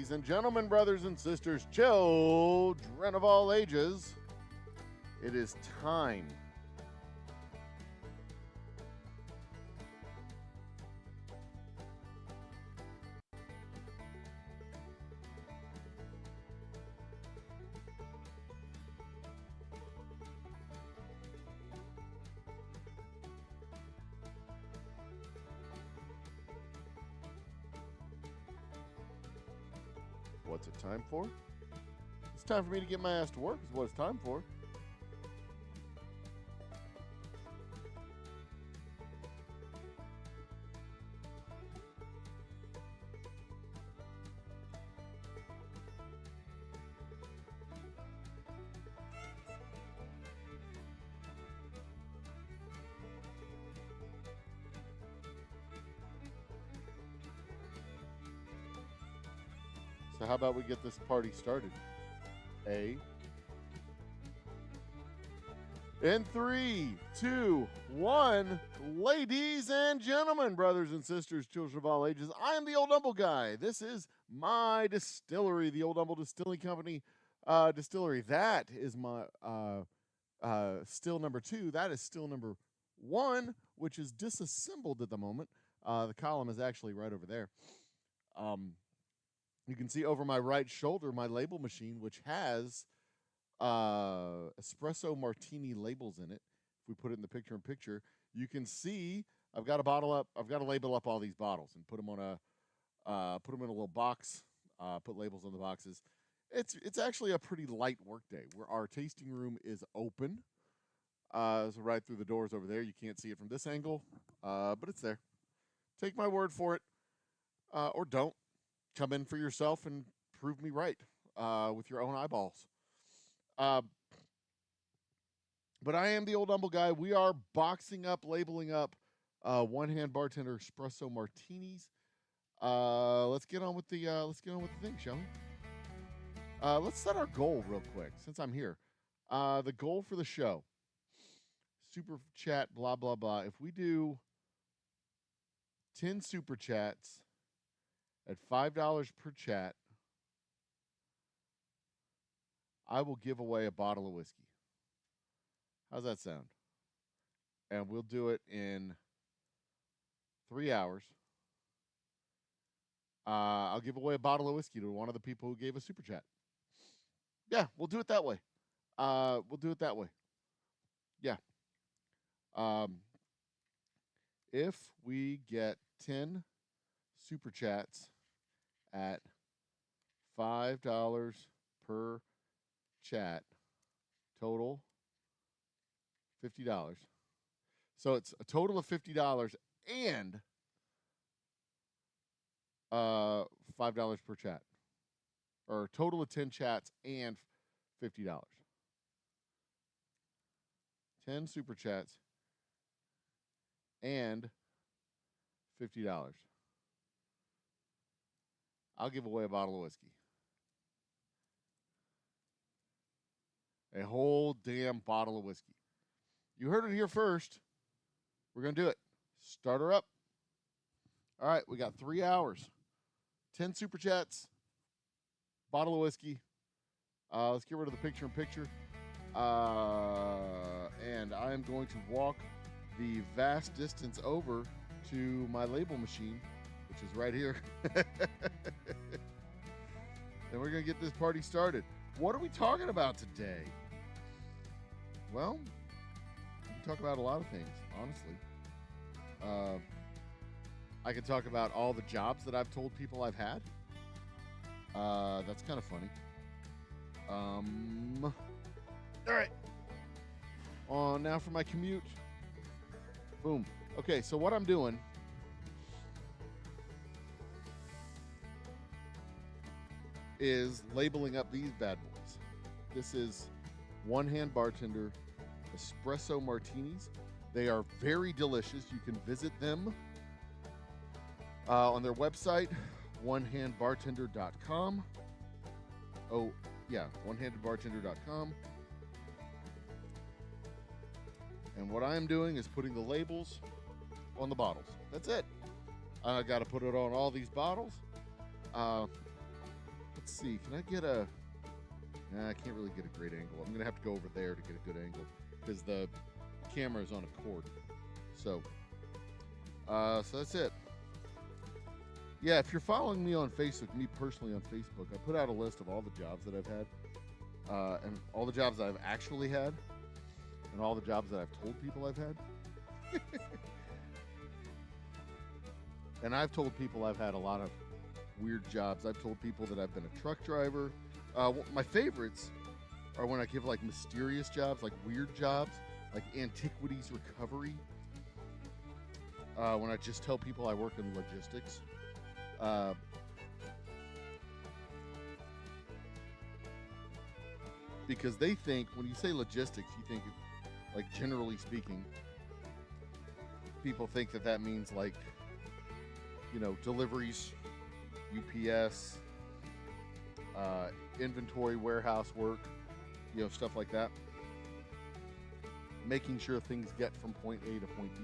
Ladies and gentlemen, brothers and sisters, children of all ages, it is time. What's it time for? It's time for me to get my ass to work is what it's time for. So how about we get this party started? In 3, 2, 1, ladies and gentlemen, brothers and sisters, children of all ages, I am the Old Humble Guy. This is my distillery, the Old Humble Distilling Company distillery. That is my still number 2. That is still number 1, which is disassembled at the moment. The column is actually right over there. You can see over my right shoulder my label machine, which has espresso martini labels in it. If we put it in the picture-in-picture, you can see I've got to label up all these bottles and put them in a little box. Put labels on the boxes. It's actually a pretty light work day. Where our tasting room is open, so right through the doors over there. You can't see it from this angle, but it's there. Take my word for it, or don't. Come in for yourself and prove me right with your own eyeballs. But I am the Old Humble Guy. We are boxing up, labeling up one-hand bartender espresso martinis. Let's get on with the thing, shall we? Let's set our goal real quick since I'm here. The goal for the show, super chat, blah blah blah. If we do 10 super chats at $5 per chat, I will give away a bottle of whiskey. How's that sound? And we'll do it in 3 hours. I'll give away a bottle of whiskey to one of the people who gave a super chat. Yeah, we'll do it that way. Yeah. If we get 10 super chats at $5 per chat, total $50. So it's a total of $50 and $5 per chat, or a total of 10 chats and $50. 10 super chats and $50. I'll give away a bottle of whiskey. A whole damn bottle of whiskey. You heard it here first. We're going to do it. Start her up. All right, we got 3 hours. 10 super chats. Bottle of whiskey. Let's get rid of the picture-in-picture. And I am going to walk the vast distance over to my label machine, which is right here. And we're going to get this party started. What are we talking about today? Well, we can talk about a lot of things, honestly. I can talk about all the jobs that I've told people I've had. That's kind of funny. All right. Now for my commute. Boom. Okay, so what I'm doing is labeling up these bad boys. This is one-hand bartender espresso martinis. They are very delicious. You can visit them on their website, onehandbartender.com. Oh, yeah, onehandedbartender.com. And what I am doing is putting the labels on the bottles. That's it. I got to put it on all these bottles. let's see. Can I get a... Nah, I can't really get a great angle. I'm going to have to go over there to get a good angle because the camera is on a cord. So that's it. Yeah, if you're following me on Facebook, me personally on Facebook, I put out a list of all the jobs that I've had, and all the jobs that I've actually had, and all the jobs that I've told people I've had. And I've told people I've had a lot of weird jobs. I've told people that I've been a truck driver. My favorites are when I give like mysterious jobs, like weird jobs, like antiquities recovery. When I just tell people I work in logistics. Because they think, when you say logistics, you think, like generally speaking, people think that means like, you know, deliveries, UPS, inventory, warehouse work, you know, stuff like that. Making sure things get from point A to point B.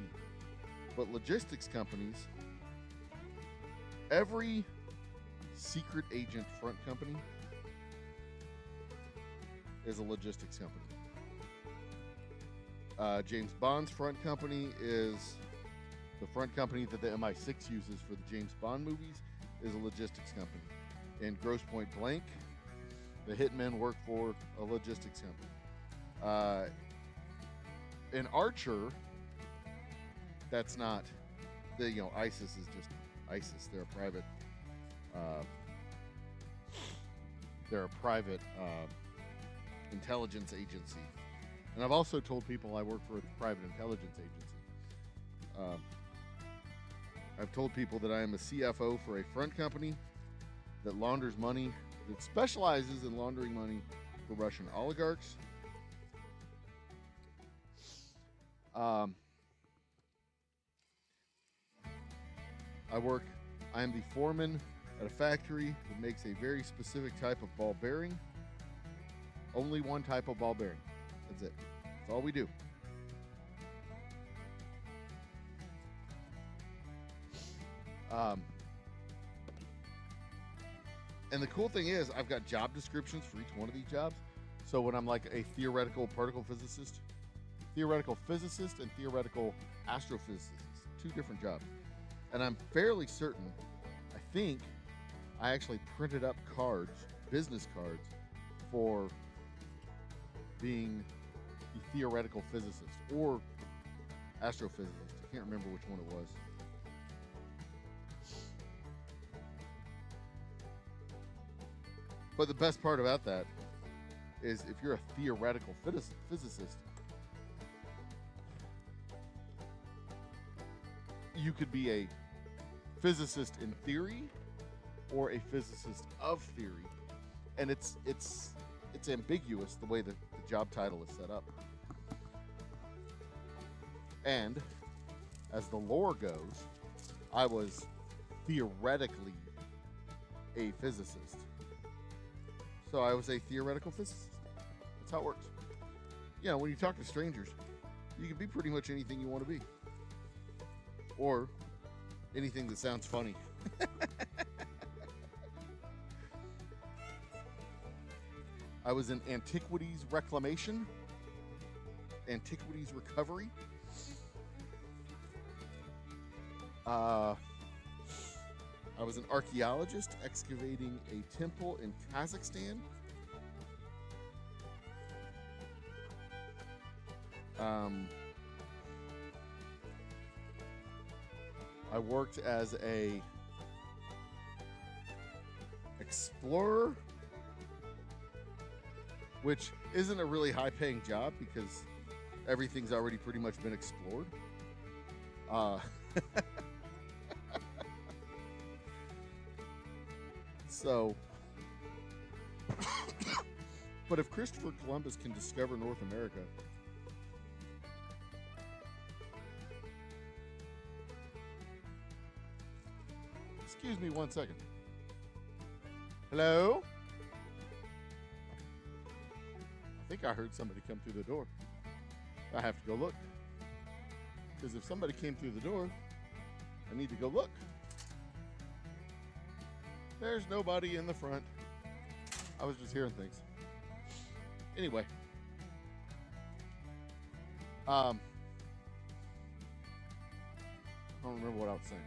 But logistics companies, every secret agent front company is a logistics company. James Bond's front company is the front company that the MI6 uses for the James Bond movies, is a logistics company. In Grosse Pointe Blank, the hitmen work for a logistics company. In Archer, that's not the, you know, ISIS is just ISIS. They're a private intelligence agency. And I've also told people I work for a private intelligence agency. I've told people that I am a CFO for a front company that launders money, that specializes in laundering money for Russian oligarchs. I am the foreman at a factory that makes a very specific type of ball bearing. Only one type of ball bearing. That's it. That's all we do. And the cool thing is, I've got job descriptions for each one of these jobs. So when I'm like a theoretical particle physicist, and theoretical astrophysicist, two different jobs. And I'm fairly certain, I think I actually printed up cards, business cards, for being a theoretical physicist or astrophysicist. I can't remember which one it was. But the best part about that is if you're a theoretical physicist, you could be a physicist in theory or a physicist of theory. And it's ambiguous the way that the job title is set up. And as the lore goes, I was theoretically a physicist. So I was a theoretical physicist. That's how it works. You know, when you talk to strangers, you can be pretty much anything you want to be. Or anything that sounds funny. I was in antiquities reclamation, antiquities recovery. I was an archaeologist excavating a temple in Kazakhstan. I worked as a explorer, which isn't a really high-paying job because everything's already pretty much been explored. So, but if Christopher Columbus can discover North America, excuse me 1 second. Hello? I think I heard somebody come through the door. I have to go look. Because if somebody came through the door, I need to go look. There's nobody in the front. I was just hearing things. Anyway. I don't remember what I was saying.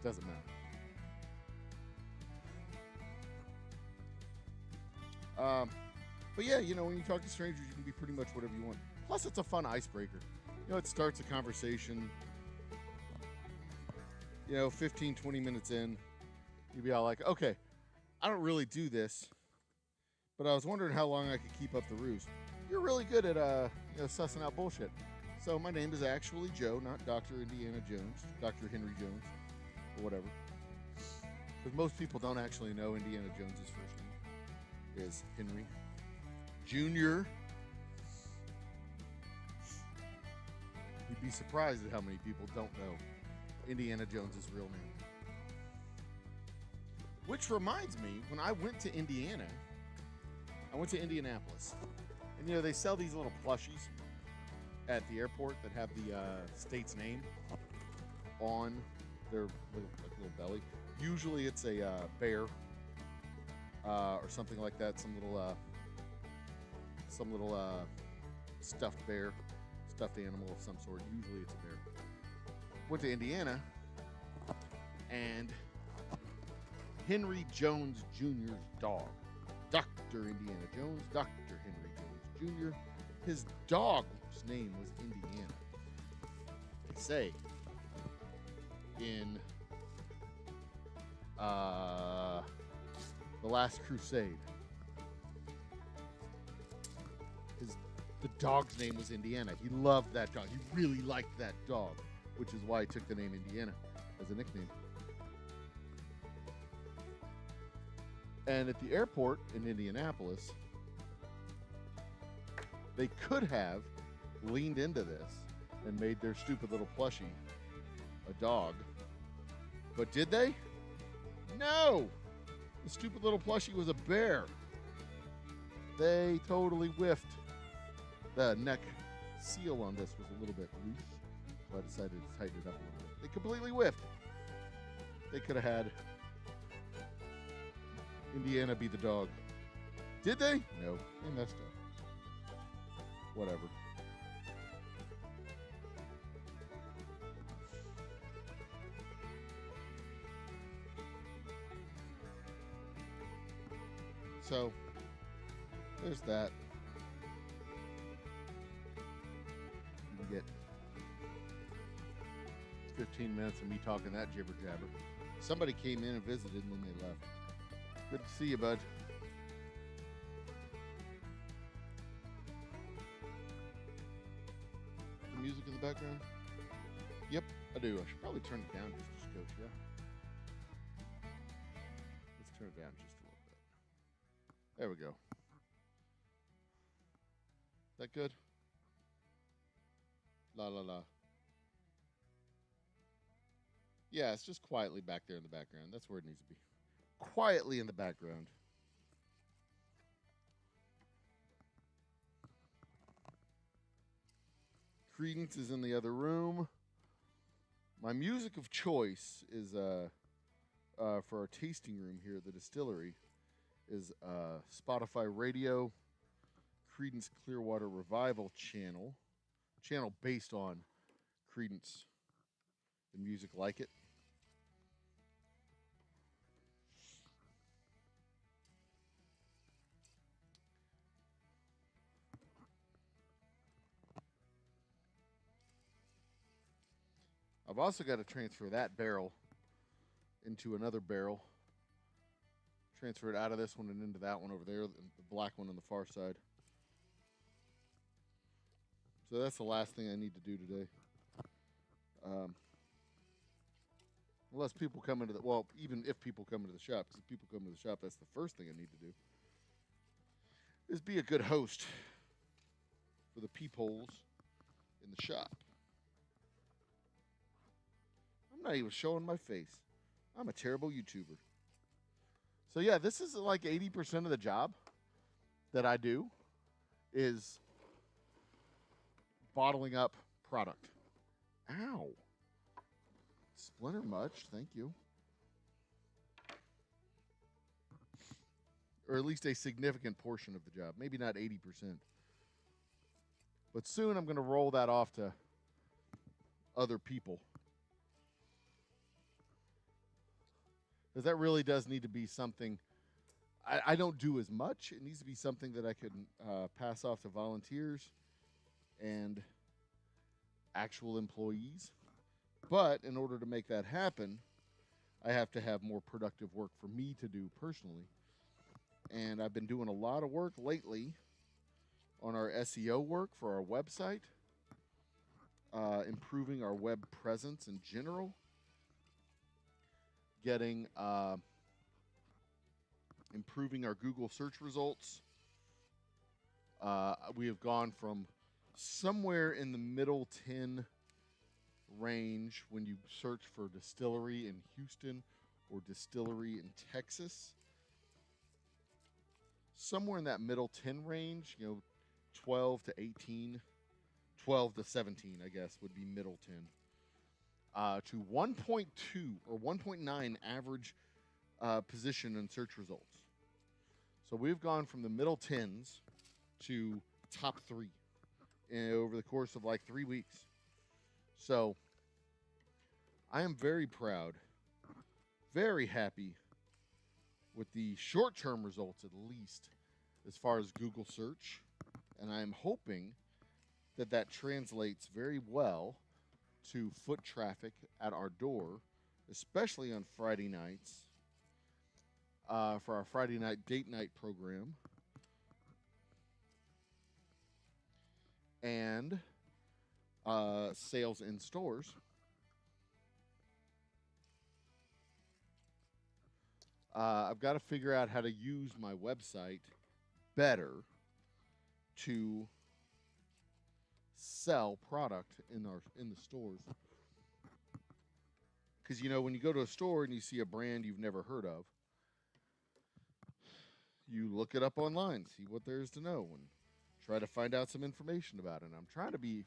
Doesn't matter. But yeah, you know, when you talk to strangers, you can be pretty much whatever you want. Plus, it's a fun icebreaker. You know, it starts a conversation. You know, 15, 20 minutes in, you'd be all like, okay, I don't really do this, but I was wondering how long I could keep up the ruse. You're really good at, you know, sussing out bullshit. So my name is actually Joe, not Dr. Indiana Jones, Dr. Henry Jones, or whatever. Because most people don't actually know Indiana Jones' first name is Henry Jr. You'd be surprised at how many people don't know Indiana Jones' real name. Which reminds me, when I went to Indiana, I went to Indianapolis. And you know, they sell these little plushies at the airport that have the state's name on their little belly. Usually it's a bear or something like that, some little stuffed bear, stuffed animal of some sort. Usually it's a bear. Went to Indiana, and Henry Jones Jr.'s dog, Dr. Indiana Jones, Dr. Henry Jones Jr., his dog's name was Indiana. They say in The Last Crusade, the dog's name was Indiana. He loved that dog. He really liked that dog, which is why he took the name Indiana as a nickname. And at the airport in Indianapolis, they could have leaned into this and made their stupid little plushie a dog. But did they? No! The stupid little plushie was a bear. They totally whiffed. The neck seal on this was a little bit loose, so I decided to tighten it up a little bit. They completely whiffed. They could have had Indiana be the dog. Did they? No, they messed up. Whatever. So, there's that. You can get 15 minutes of me talking that jibber jabber. Somebody came in and visited and then they left. Good to see you, bud. The music in the background? Yep, I do. I should probably turn it down just a skosh, yeah? Let's turn it down just a little bit. There we go. Is that good? La la la. Yeah, it's just quietly back there in the background. That's where it needs to be. Quietly in the background. Credence is in the other room. My music of choice is for our tasting room here at the distillery is Spotify Radio, Credence Clearwater Revival channel based on Credence and music like it. I've also got to transfer that barrel into another barrel. Transfer it out of this one and into that one over there, the black one on the far side. So that's the last thing I need to do today. Unless people come into the, well, even if people come into the shop, because if people come to the shop, that's the first thing I need to do, is be a good host for the peepholes in the shop. I'm not even showing my face. I'm a terrible YouTuber. So yeah, this is like 80% of the job that I do is bottling up product. Ow. Splinter much, thank you. or at least a significant portion of the job. Maybe not 80%. But soon I'm going to roll that off to other people. Because that really does need to be something I don't do as much. It needs to be something that I can pass off to volunteers and actual employees. But in order to make that happen, I have to have more productive work for me to do personally. And I've been doing a lot of work lately on our SEO work for our website, improving our web presence in general, getting improving our Google search results. We have gone from somewhere in the middle 10 range when you search for distillery in Houston or distillery in Texas. Somewhere in that middle 10 range, 12 to 18, 12 to 17, I guess, would be middle 10, to 1.2 or 1.9 average position in search results. So we've gone from the middle 10s to top 3 over the course of like 3 weeks. So I am very proud, very happy with the short-term results, at least as far as Google search. And I'm hoping that that translates very well to foot traffic at our door, especially on Friday nights for our Friday night date night program. And sales in stores. I've got to figure out how to use my website better to sell product in the stores. Because when you go to a store and you see a brand you've never heard of, you look it up online, see what there is to know, and try to find out some information about it. And I'm trying to be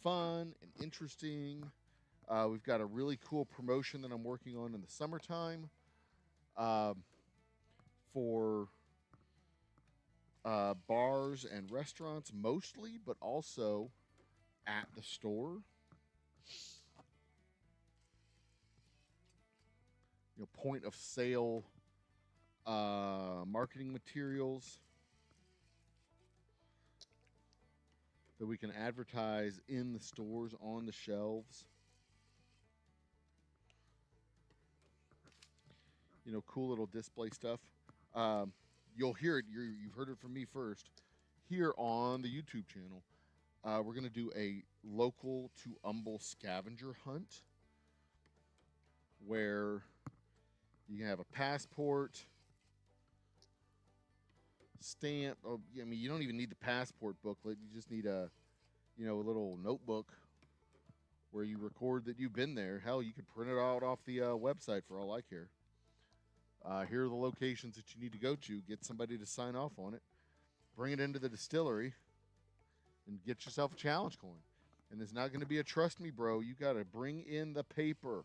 fun and interesting. We've got a really cool promotion that I'm working on in the summertime for bars and restaurants mostly, but also at the store. Point of sale marketing materials that we can advertise in the stores on the shelves. Cool little display stuff. You'll hear it. You've heard it from me first here on the YouTube channel. We're going to do a local to humble scavenger hunt where you can have a passport, stamp. You don't even need the passport booklet. You just need a little notebook where you record that you've been there. Hell, you could print it out off the website for all I care. Here are the locations that you need to go to. Get somebody to sign off on it. Bring it into the distillery and get yourself a challenge coin. And it's not going to be a trust me, bro. You got to bring in the paper,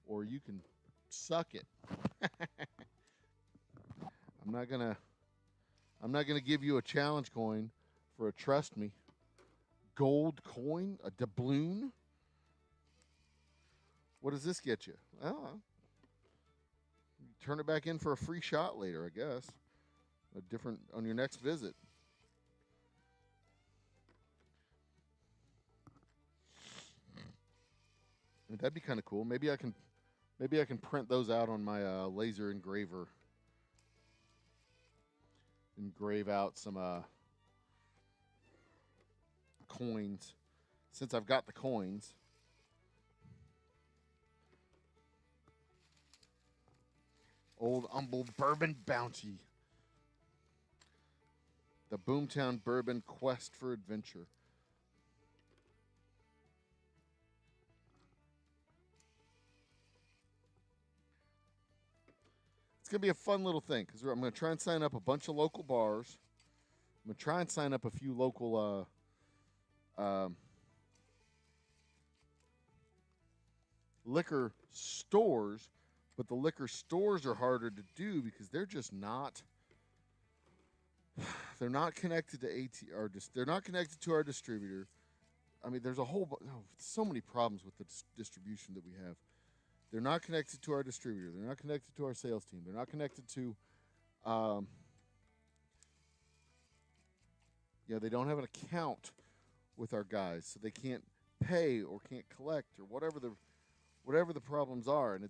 or you can suck it. I'm not gonna give you a challenge coin for a trust me. Gold coin, a doubloon. What does this get you? Oh, turn it back in for a free shot later, I guess. A different on your next visit. That'd be kind of cool. Maybe I can print those out on my laser engraver. Engrave out some coins. Since I've got the coins. Old Humble Bourbon Bounty. The Boomtown Bourbon Quest for Adventure. It's going to be a fun little thing because I'm going to try and sign up a bunch of local bars. I'm going to try and sign up a few local liquor stores But the liquor stores are harder to do because they're just not. They're not connected to they're not connected to our distributor. I mean, there's so many problems with the distribution that we have. They're not connected to our distributor. They're not connected to our sales team. They're not connected to, they don't have an account with our guys, so they can't pay or can't collect or whatever the problems are. And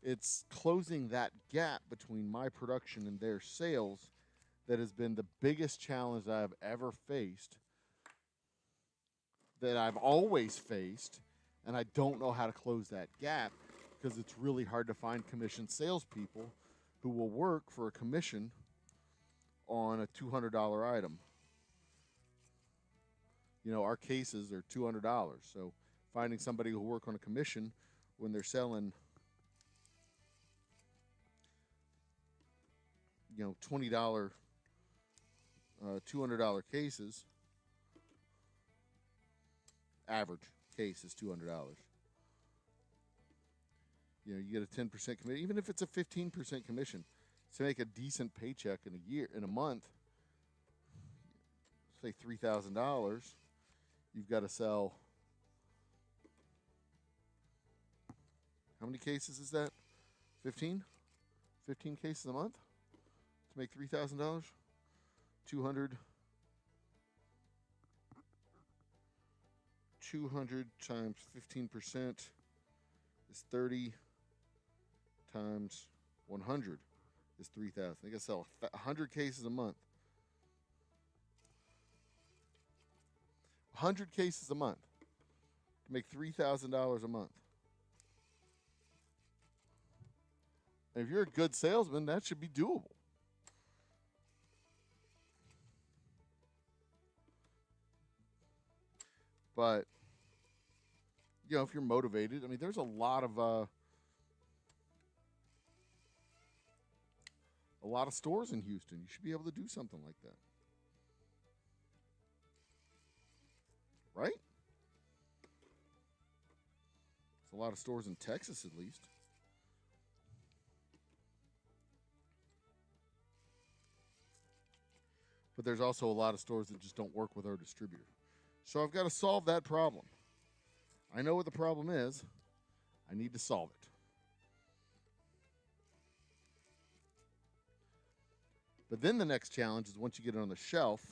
it's closing that gap between my production and their sales that has been the biggest challenge I've ever faced, that I've always faced, and I don't know how to close that gap because it's really hard to find commission salespeople who will work for a commission on a $200 item. Our cases are $200, so finding somebody who will work on a commission when they're selling, $20, $200 cases. Average case is $200. You get a 10% commission, even if it's a 15% commission, to make a decent paycheck in a month. Say $3,000, you've got to sell. How many cases is that? 15? 15 cases a month to make $3,000? 200 times 15% is 30 times 100 is 3,000. They got to sell 100 cases a month. 100 cases a month to make $3,000 a month. And if you're a good salesman, that should be doable. But, if you're motivated, I mean, there's a lot of stores in Houston. You should be able to do something like that. Right? There's a lot of stores in Texas, at least. But there's also a lot of stores that just don't work with our distributor. So I've got to solve that problem. I know what the problem is. I need to solve it. But then the next challenge is, once you get it on the shelf,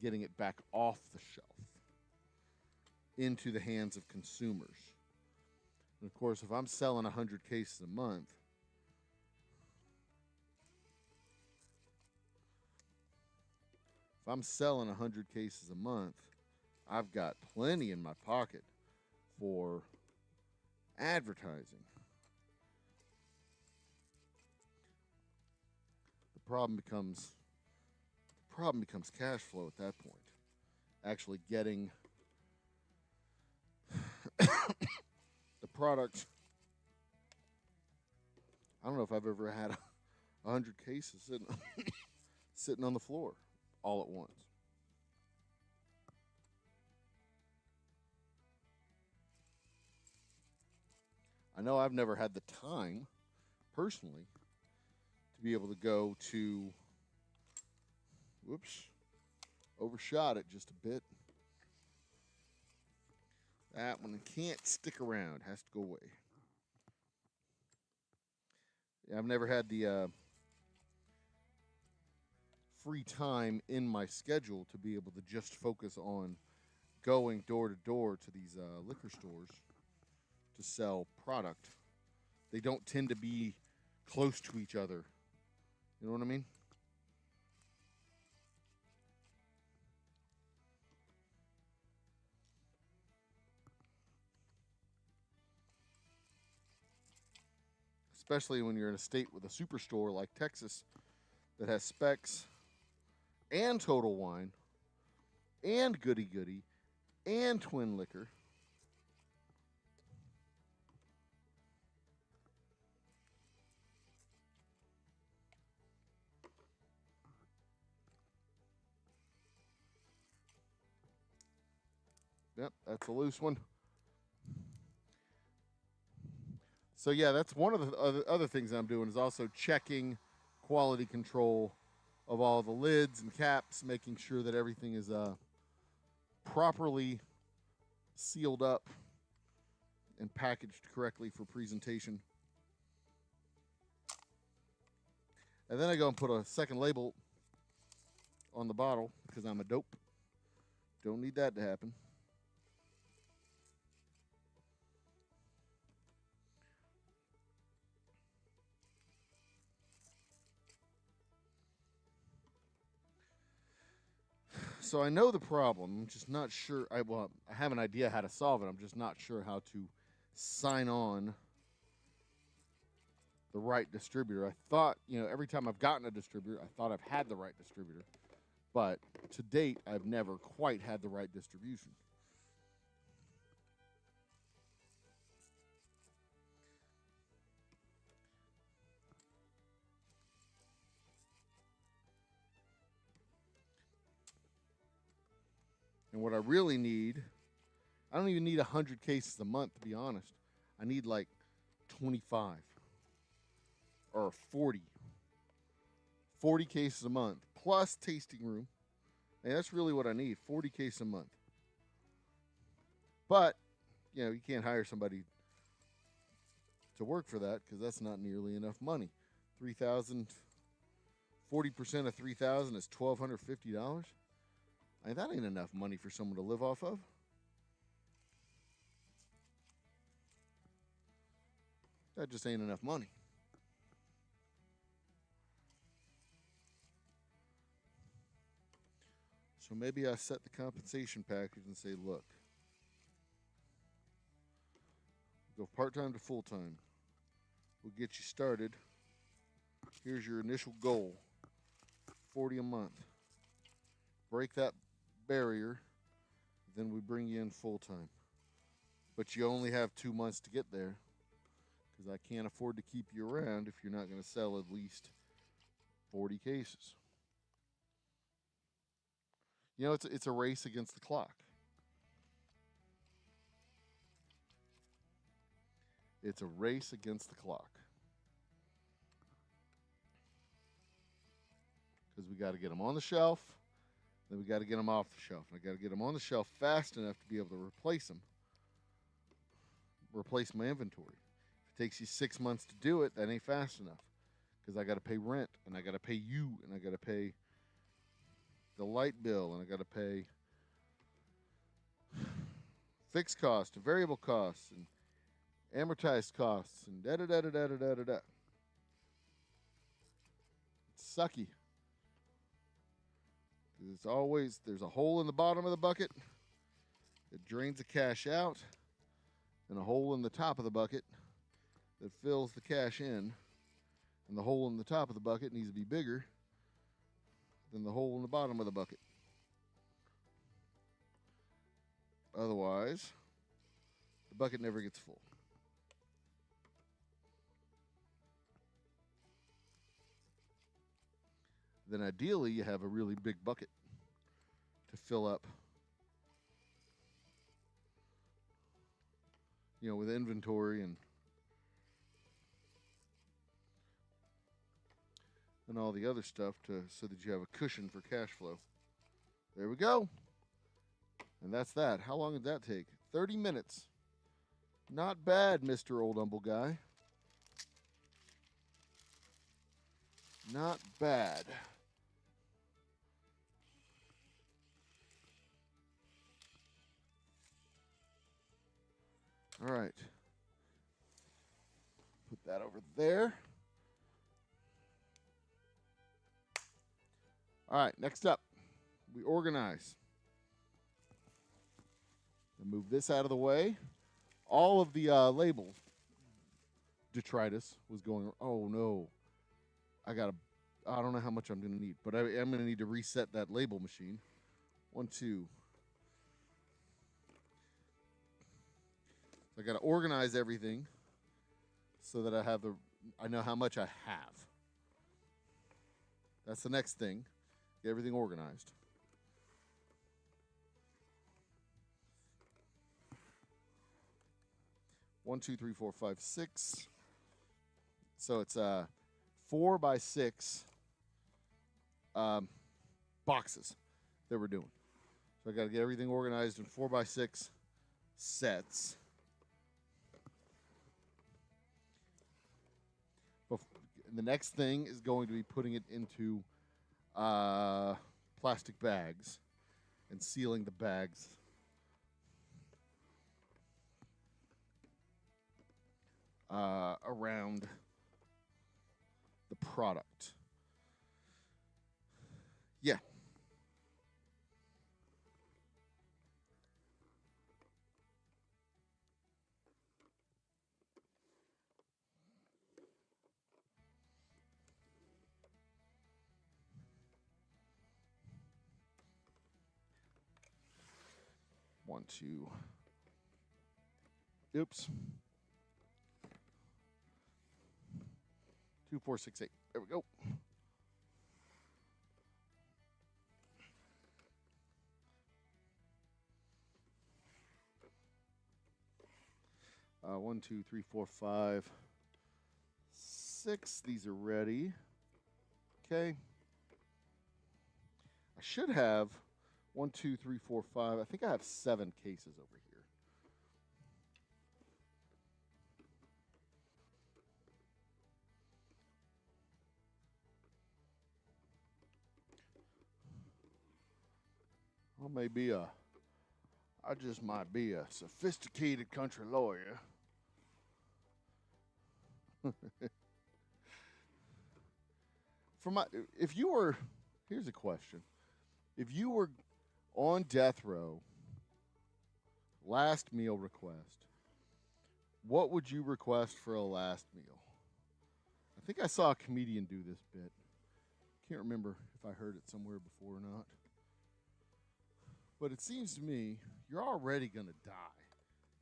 getting it back off the shelf into the hands of consumers. And of course, if I'm selling 100 cases a month, if I'm selling 100 cases a month, I've got plenty in my pocket for advertising. The problem becomes cash flow at that point. Actually getting the product. I don't know if I've ever had 100 cases sitting on the floor all at once. I know I've never had the time, personally, to be able to go to, overshot it just a bit. That one can't stick around, has to go away. Yeah, I've never had the free time in my schedule to be able to just focus on going door to door to these liquor stores to sell product. They don't tend to be close to each other. You know what I mean? Especially when you're in a state with a superstore like Texas that has Specs and Total Wine and Goody Goody and Twin Liquor. Yep, that's a loose one. So yeah, that's one of the other things I'm doing is also checking quality control of all the lids and caps, making sure that everything is properly sealed up and packaged correctly for presentation. And then I go and put a second label on the bottle because I'm a dope. Don't need that to happen. So I know the problem. I'm just not sure. I have an idea how to solve it. I'm just not sure how to sign on the right distributor. I thought, every time I've gotten a distributor, I thought I've had the right distributor. But to date, I've never quite had the right distribution. And what I really need, I don't even need 100 cases a month, to be honest. I need like 25 or 40. 40 cases a month plus tasting room. And that's really what I need, 40 cases a month. But, you can't hire somebody to work for that because that's not nearly enough money. 3,000, 40% of 3,000 is $1,250. I mean, that ain't enough money for someone to live off of. That just ain't enough money. So maybe I set the compensation package and say, look, go part-time to full-time. We'll get you started. Here's your initial goal, 40 a month. Break that barrier, then we bring you in full-time. But you only have 2 months to get there because I can't afford to keep you around if you're not going to sell at least 40 cases. It's a race against the clock. It's a race against the clock. Because we got to get them on the shelf, then we got to get them off the shelf. And I got to get them on the shelf fast enough to be able to replace them. Replace my inventory. If it takes you 6 months to do it, that ain't fast enough. Because I got to pay rent, and I got to pay you, and I got to pay the light bill, and I got to pay fixed costs and variable costs and amortized costs and da-da-da-da-da-da-da-da. It's sucky. There's a hole in the bottom of the bucket that drains the cash out and a hole in the top of the bucket that fills the cash in. And the hole in the top of the bucket needs to be bigger than the hole in the bottom of the bucket. Otherwise, the bucket never gets full. Then ideally you have a really big bucket to fill up, with inventory and all the other stuff so that you have a cushion for cash flow. There we go. And that's that. How long did that take? 30 minutes. Not bad, Mr. Old Humble Guy. Not bad. All right. Put that over there. All right, next up, we organize. And move this out of the way. All of the label detritus was going, oh no, I don't know how much I'm going to need, but I'm going to need to reset that label machine. 1, 2. I got to organize everything so that I know how much I have. That's the next thing. Get everything organized. 1, 2, 3, 4, 5, 6. So it's 4 by 6 boxes that we're doing. So I got to get everything organized in 4 by 6 sets. The next thing is going to be putting it into plastic bags and sealing the bags. Around the product. Yeah. One, two. Oops. 2, 4, 6, 8. There we go. One, 2, 3, 4, 5, 6. These are ready. Okay. I should have 1, 2, 3, 4, 5. I think I have 7 cases over here. I just might be a sophisticated country lawyer. Here's a question. If you were on death row, last meal request, what would you request for a last meal? I think I saw a comedian do this bit. Can't remember if I heard it somewhere before or not. But it seems to me you're already going to die.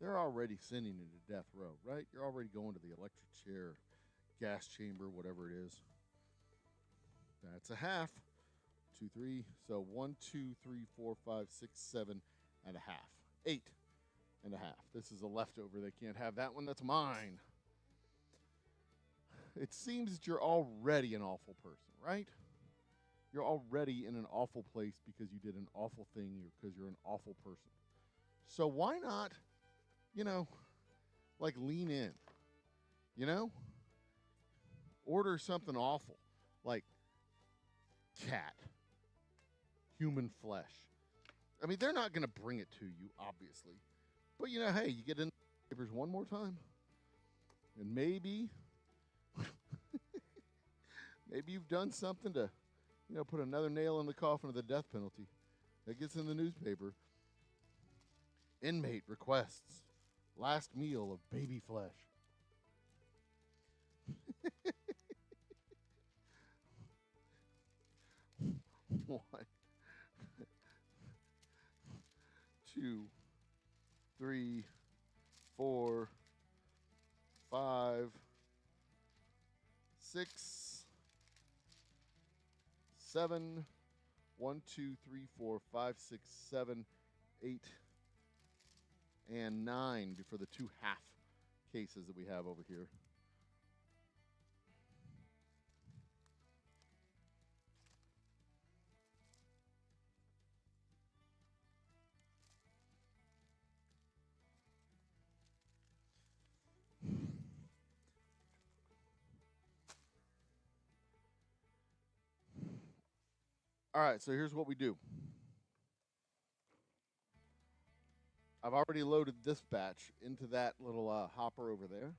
They're already sending you to death row, right? You're already going to the electric chair, gas chamber, whatever it is. That's a half. 2, 3. So 1, 2, 3, 4, 5, 6, 7 and a half. 8 and a half. This is a leftover. They can't have that one. That's mine. It seems that you're already an awful person, right? You're already in an awful place because you did an awful thing or because you're an awful person. So why not, like lean in, Order something awful like cat, human flesh. I mean, they're not going to bring it to you, obviously. But, hey, you get in the papers one more time. And maybe you've done something to, put another nail in the coffin of the death penalty. That gets in the newspaper. Inmate requests last meal of baby flesh. One, 2, 3, 4, 5, 6, 7. 1, 2, 3, 4, 5, 6, 7, 8, and 9 for the 2 half cases that we have over here. All right, so here's what we do. I've already loaded this batch into that little hopper over there.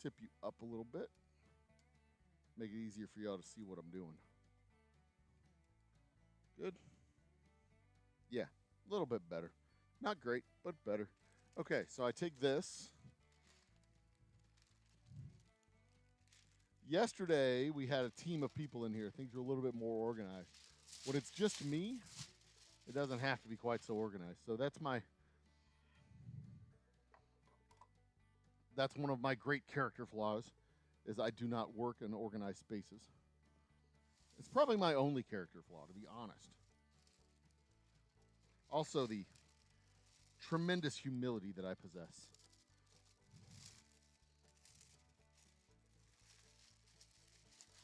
Tip you up a little bit. Make it easier for y'all to see what I'm doing. Good? Yeah, a little bit better. Not great, but better. Okay, so I take this. Yesterday, we had a team of people in here. Things were a little bit more organized. When it's just me, it doesn't have to be quite so organized. So that's one of my great character flaws, is I do not work in organized spaces. It's probably my only character flaw, to be honest. Also, the tremendous humility that I possess.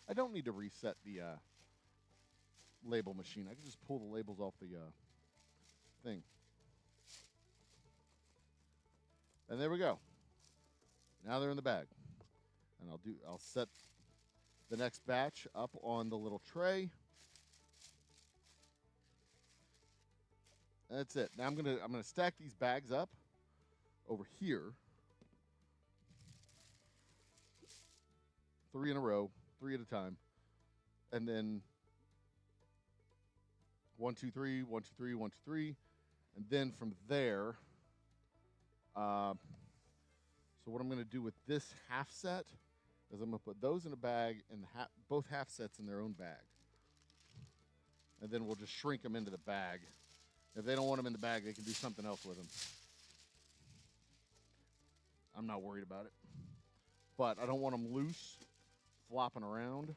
I don't need to reset the label machine. I can just pull the labels off the thing. And there we go. Now they're in the bag. And I'll set the next batch up on the little tray. That's it. Now I'm gonna stack these bags up over here. 3 in a row, 3 at a time. And then 1, 2, 3, 1, 2, 3, 1, 2, 3. And then from there, so what I'm going to do with this half set is I'm going to put those in a bag and both half sets in their own bag. And then we'll just shrink them into the bag. If they don't want them in the bag, they can do something else with them. I'm not worried about it. But I don't want them loose, flopping around.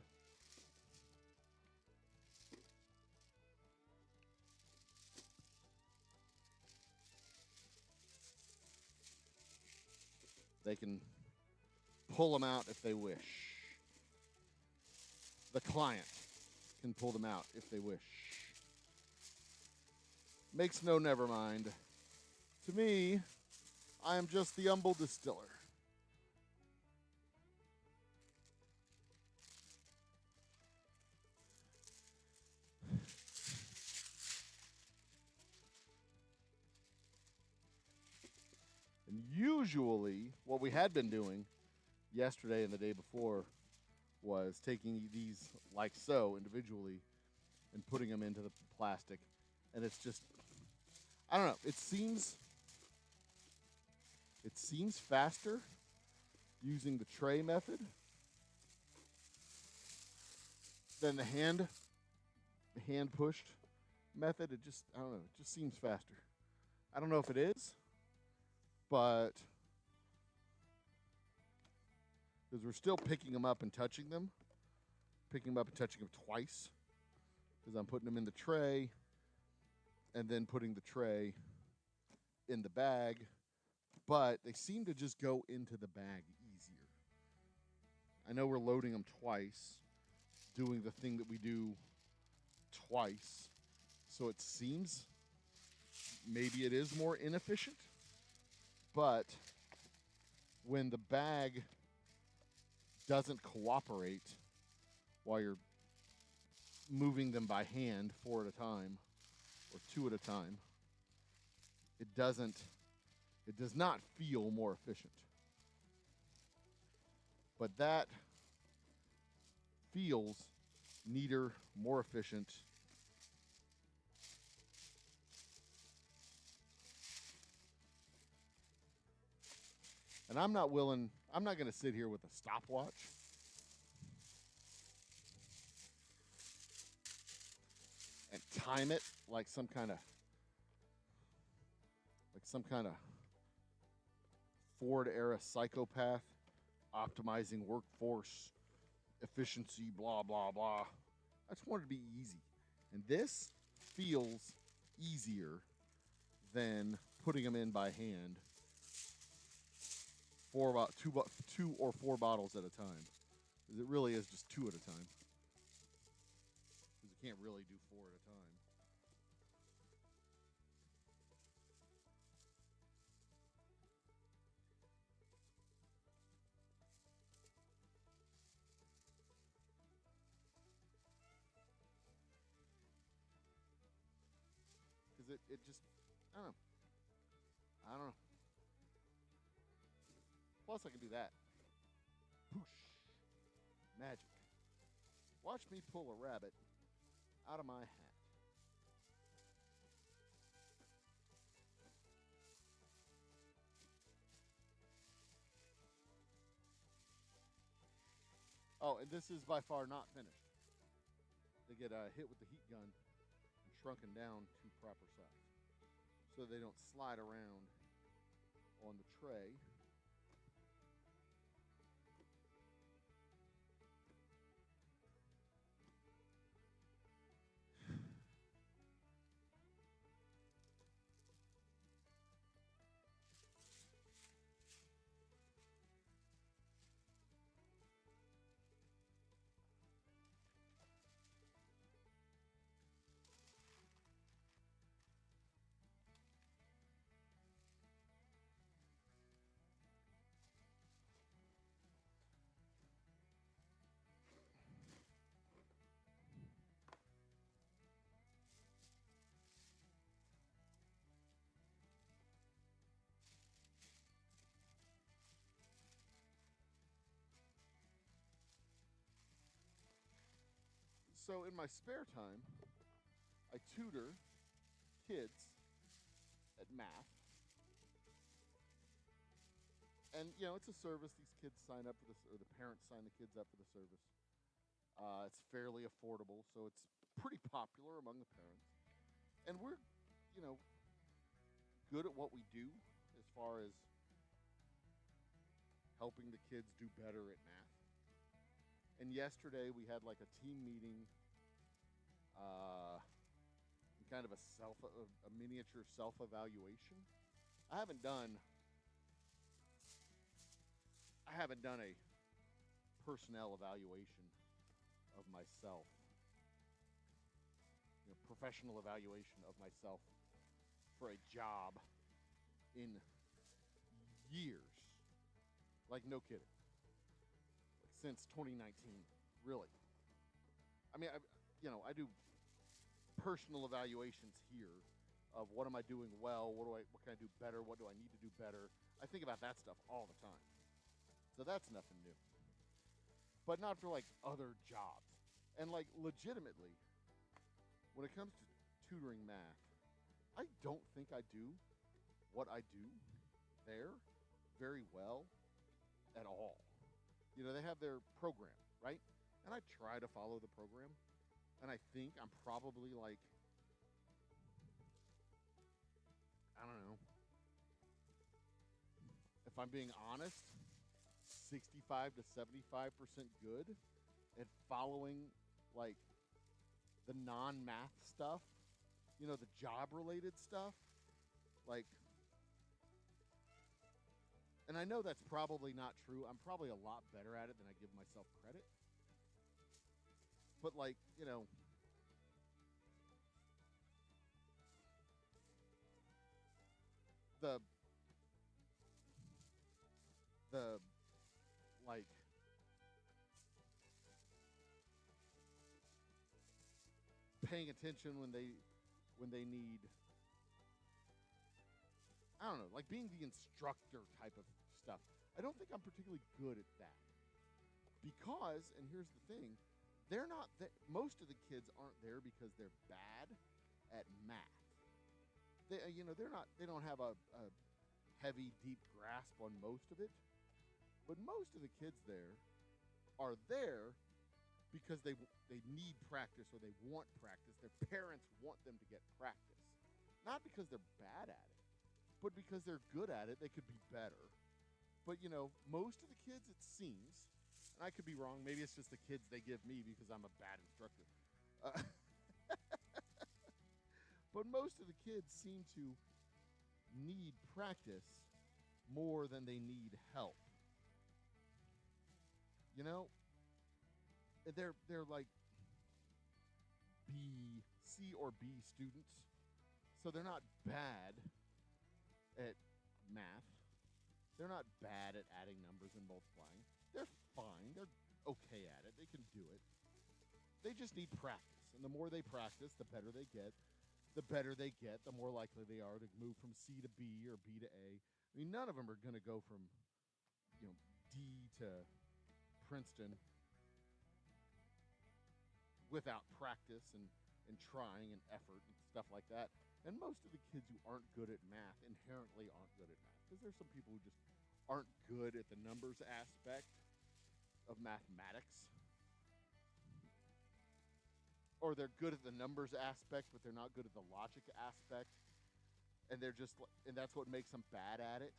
They can pull them out if they wish. The client can pull them out if they wish. Makes no never mind. To me, I am just the humble distiller. And usually, what we had been doing yesterday and the day before was taking these like so individually and putting them into the plastic. And it's just, I don't know, it seems faster using the tray method than the hand pushed method. It just, I don't know, it just seems faster. I don't know if it is, but because we're still picking them up and touching them twice, because I'm putting them in the tray and then putting the tray in the bag, but they seem to just go into the bag easier. I know we're loading them twice, doing the thing that we do twice, so it seems maybe it is more inefficient. But when the bag doesn't cooperate while you're moving them by hand 4 at a time or 2 at a time, it does not feel more efficient. But that feels neater, more efficient. And I'm not going to sit here with a stopwatch and time it like some kind of Ford era psychopath optimizing workforce efficiency, blah, blah, blah. I just want it to be easy. And this feels easier than putting them in by hand for about 2 or 4 bottles at a time. Because it really is just 2 at a time. Because you can't really do 4 at a time. Because it just, I don't know. Plus, I can do that. Poosh. Magic. Watch me pull a rabbit out of my hat. Oh, and this is by far not finished. They get hit with the heat gun and shrunken down to proper size, so they don't slide around on the tray. So in my spare time, I tutor kids at math. And, you know, it's a service. These kids sign up for this, or the parents sign the kids up for the service. It's fairly affordable, so it's pretty popular among the parents. And we're, you know, good at what we do as far as helping the kids do better at math. And yesterday we had like a team meeting, kind of a miniature self-evaluation. I haven't done a personnel evaluation of myself, you know, professional evaluation of myself for a job in years. Like, no kidding. Like, since 2019, really. I mean, I do personal evaluations here of what am I doing well, what can I do better, what do I need to do better. I think about that stuff all the time. So that's nothing new. But not for like other jobs. And like legitimately, when it comes to tutoring math, I don't think I do what I do there very well at all. You know, they have their program, right? And I try to follow the program. And I think I'm probably like, I don't know, if I'm being honest, 65 to 75% good at following like the non-math stuff, you know, the job-related stuff. Like, and I know that's probably not true. I'm probably a lot better at it than I give myself credit. But like, you know, the like paying attention when they need, I don't know, like being the instructor type of stuff. I don't think I'm particularly good at that. Because, and here's the thing, they're not most of the kids aren't there because they're bad at math. They, you know, they don't have a heavy, deep grasp on most of it. But most of the kids there are there because they need practice or they want practice. Their parents want them to get practice. Not because they're bad at it, but because they're good at it. They could be better. But, you know, most of the kids, it seems, and I could be wrong, maybe it's just the kids they give me because I'm a bad instructor. But most of the kids seem to need practice more than they need help. You know, they're like C or B students, so they're not bad at math. They're not bad at adding numbers and multiplying. They're fine. They're okay at it. They can do it. They just need practice, and the more they practice, the better they get. The better they get, the more likely they are to move from C to B or B to A. I mean, none of them are going to go from, you know, D to Princeton without practice and trying and effort and stuff like that. And most of the kids who aren't good at math inherently aren't good at math, because there's some people who just aren't good at the numbers aspect of mathematics. Or they're good at the numbers aspect, but they're not good at the logic aspect. And and that's what makes them bad at it.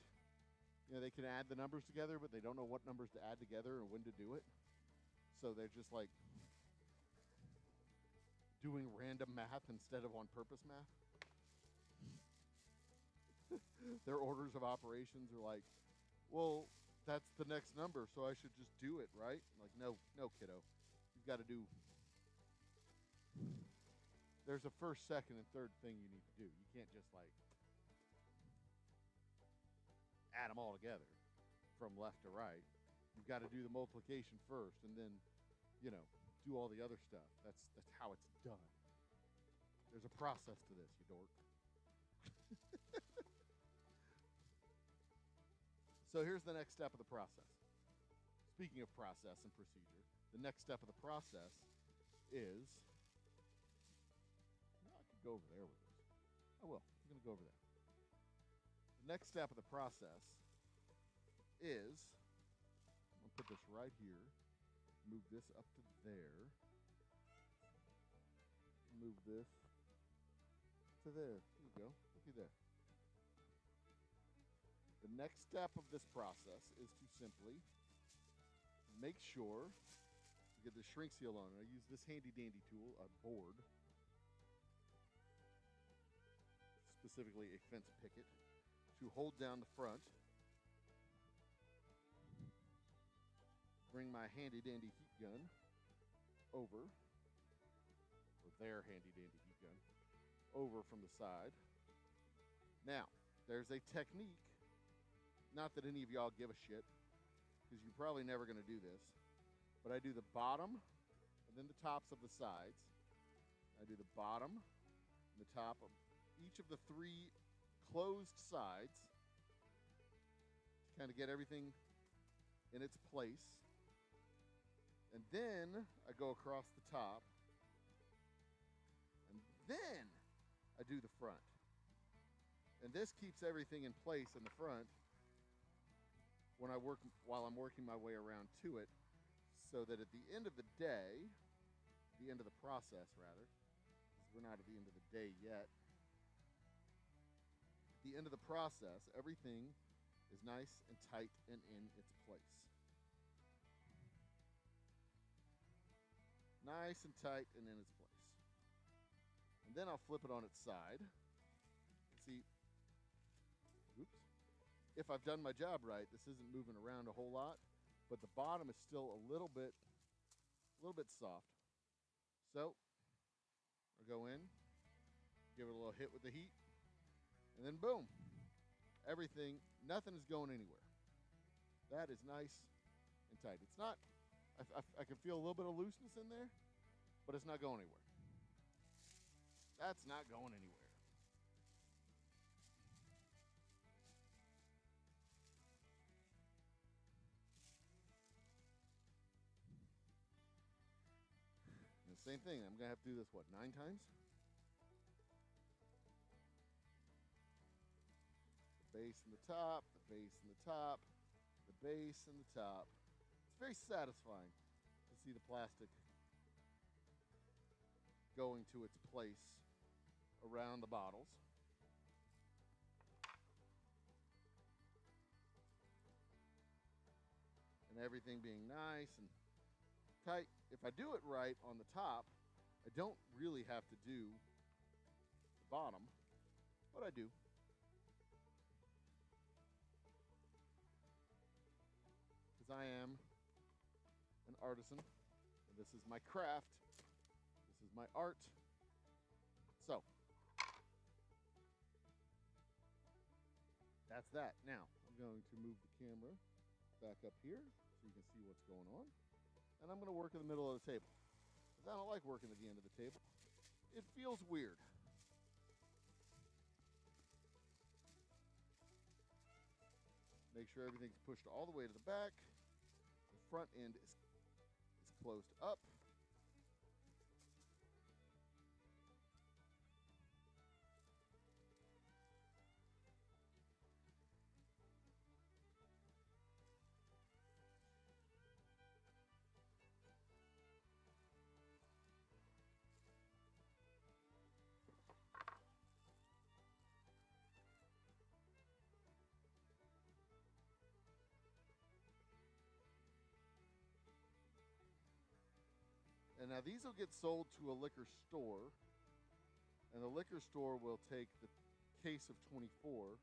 You know, they can add the numbers together, but they don't know what numbers to add together or when to do it. So they're just like doing random math instead of on purpose math. Their orders of operations are like, well, that's the next number, so I should just do it, right? Like, no, kiddo. You've got to do, there's a first, second, and third thing you need to do. You can't just like add them all together from left to right. You've got to do the multiplication first and then, you know, do all the other stuff. That's how it's done. There's a process to this, you dork. So here's the next step of the process. Speaking of process and procedure, the next step of the process is, I could go over there with this. I will. I'm going to go over there. The next step of the process is, I'm going to put this right here, move this up to there, move this to there. There you go. Looky there. The next step of this process is to simply make sure you get the shrink seal on. I use this handy dandy tool, a board, specifically a fence picket, to hold down the front. Bring my handy dandy heat gun over, or their handy dandy heat gun, over from the side. Now, there's a technique, not that any of y'all give a shit, because you're probably never going to do this, but I do the bottom and then the tops of the sides. I do the bottom and the top of each of the 3 closed sides to kind of get everything in its place. And then I go across the top, and then I do the front. And this keeps everything in place in the front when while I'm working my way around to it, so that at the end of the day, the end of the process rather, because we're not at the end of the day yet, at the end of the process, everything is nice and tight and in its place. Nice and tight and in its place. And then I'll flip it on its side. See, oops. If I've done my job right, this isn't moving around a whole lot, but the bottom is still a little bit soft. So I go in, give it a little hit with the heat, and then boom, everything, nothing is going anywhere. That is nice and tight. It's not, I can feel a little bit of looseness in there, but it's not going anywhere. That's not going anywhere. And the same thing, I'm going to have to do this, what, 9 times? The base and the top, the base and the top, the base and the top. It's very satisfying to see the plastic going to its place around the bottles. And everything being nice and tight. If I do it right on the top, I don't really have to do the bottom, but I do. Because I am an artisan, and this is my craft, this is my art. So, that's that. Now, I'm going to move the camera back up here so you can see what's going on. And I'm going to work in the middle of the table, because I don't like working at the end of the table. It feels weird. Make sure everything's pushed all the way to the back. The front end is closed up. And now these will get sold to a liquor store, and the liquor store will take the case of 24,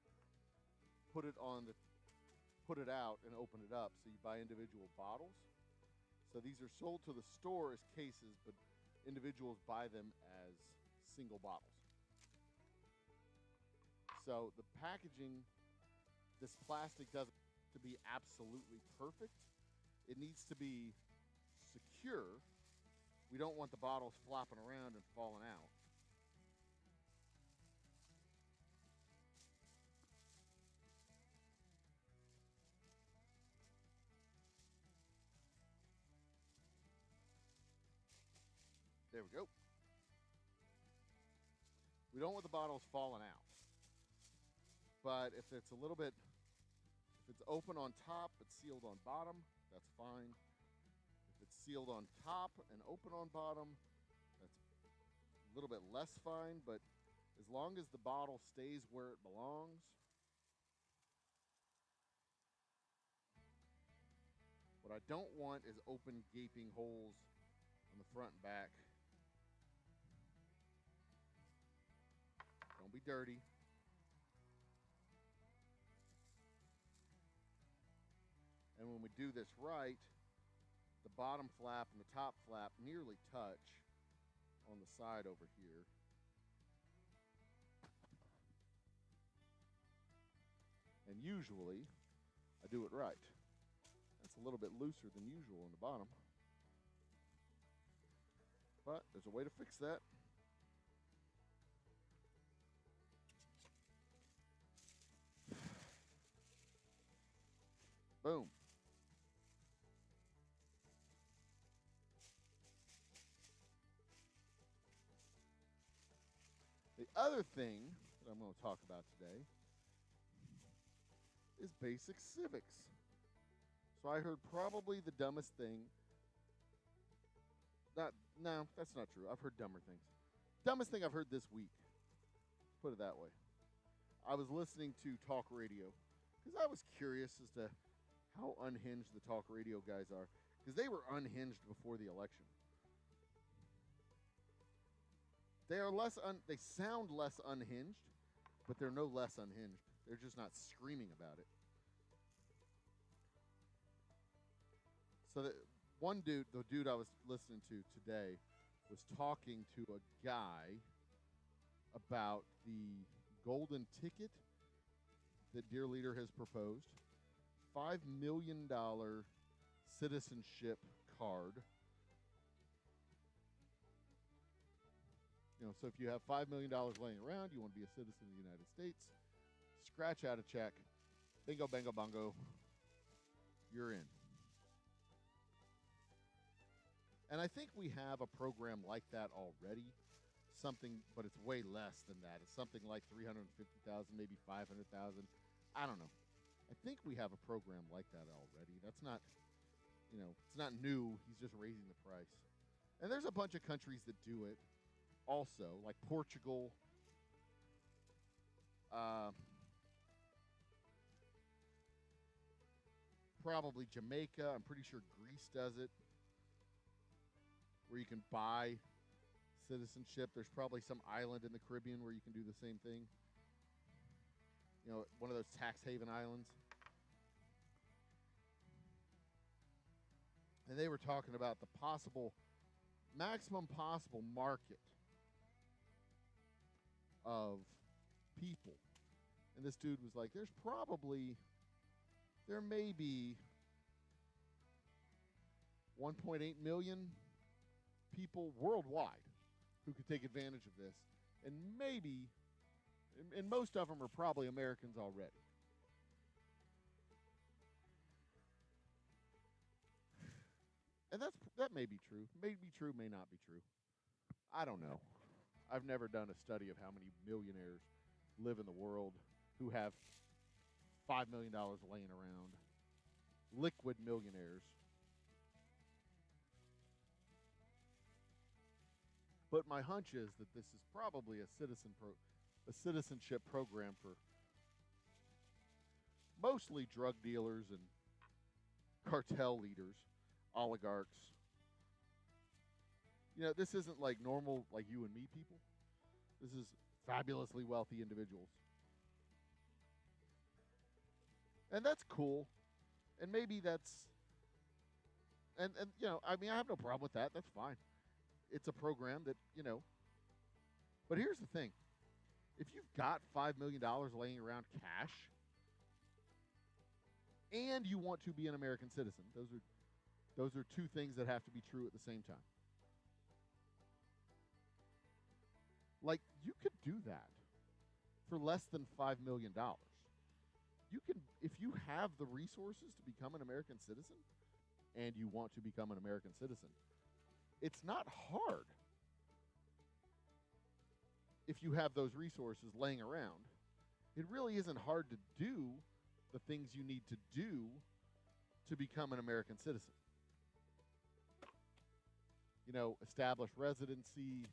put it out and open it up, so you buy individual bottles. So these are sold to the store as cases, but individuals buy them as single bottles. So the packaging, this plastic doesn't have to be absolutely perfect. It needs to be secure. We don't want the bottles flopping around and falling out. There we go. We don't want the bottles falling out. But if it's a little bit, if it's open on top but sealed on bottom, that's fine. If it's sealed on top and open on bottom, that's a little bit less fine, but as long as the bottle stays where it belongs. What I don't want is open gaping holes on the front and back. Don't be dirty. And when we do this right, the bottom flap and the top flap nearly touch on the side over here. And usually, I do it right. That's a little bit looser than usual on the bottom. But there's a way to fix that. Boom. The other thing that I'm going to talk about today is basic civics. So I heard probably the dumbest thing. No, that's not true. I've heard dumber things. Dumbest thing I've heard this week. Put it that way. I was listening to talk radio because I was curious as to how unhinged the talk radio guys are, because they were unhinged before the election. They are they sound less unhinged, but they're no less unhinged. They're just not screaming about it. So the dude I was listening to today was talking to a guy about the golden ticket that Dear Leader has proposed. $5 million citizenship card. You know, so if you have $5 million laying around, you want to be a citizen of the United States, scratch out a check, bingo, bango, bongo, you're in. And I think we have a program like that already, something, but it's way less than that. It's something like 350,000, maybe 500,000. I don't know. I think we have a program like that already. That's not, you know, it's not new. He's just raising the price. And there's a bunch of countries that do it also, like Portugal, probably Jamaica. I'm pretty sure Greece does it, where you can buy citizenship. There's probably some island in the Caribbean where you can do the same thing. You know, one of those tax haven islands. And they were talking about the maximum possible market of people. And this dude was like, there may be 1.8 million people worldwide who could take advantage of this. And maybe, and most of them are probably Americans already. And that may be true. May be true, may not be true. I don't know. I've never done a study of how many millionaires live in the world who have $5 million laying around. Liquid millionaires. But my hunch is that this is probably a citizenship program for mostly drug dealers and cartel leaders, oligarchs. You know, this isn't like normal, like you and me people. This is fabulously wealthy individuals. And that's cool. And maybe that's, and you know, I mean, I have no problem with that. That's fine. It's a program that, you know, but here's the thing. If you've got $5 million laying around cash and you want to be an American citizen, those are two things that have to be true at the same time. Like, you could do that for less than $5 million. You can, if you have the resources to become an American citizen and you want to become an American citizen, it's not hard. if you have those resources laying around, it really isn't hard to do the things you need to do to become an American citizen. You know, establish residency,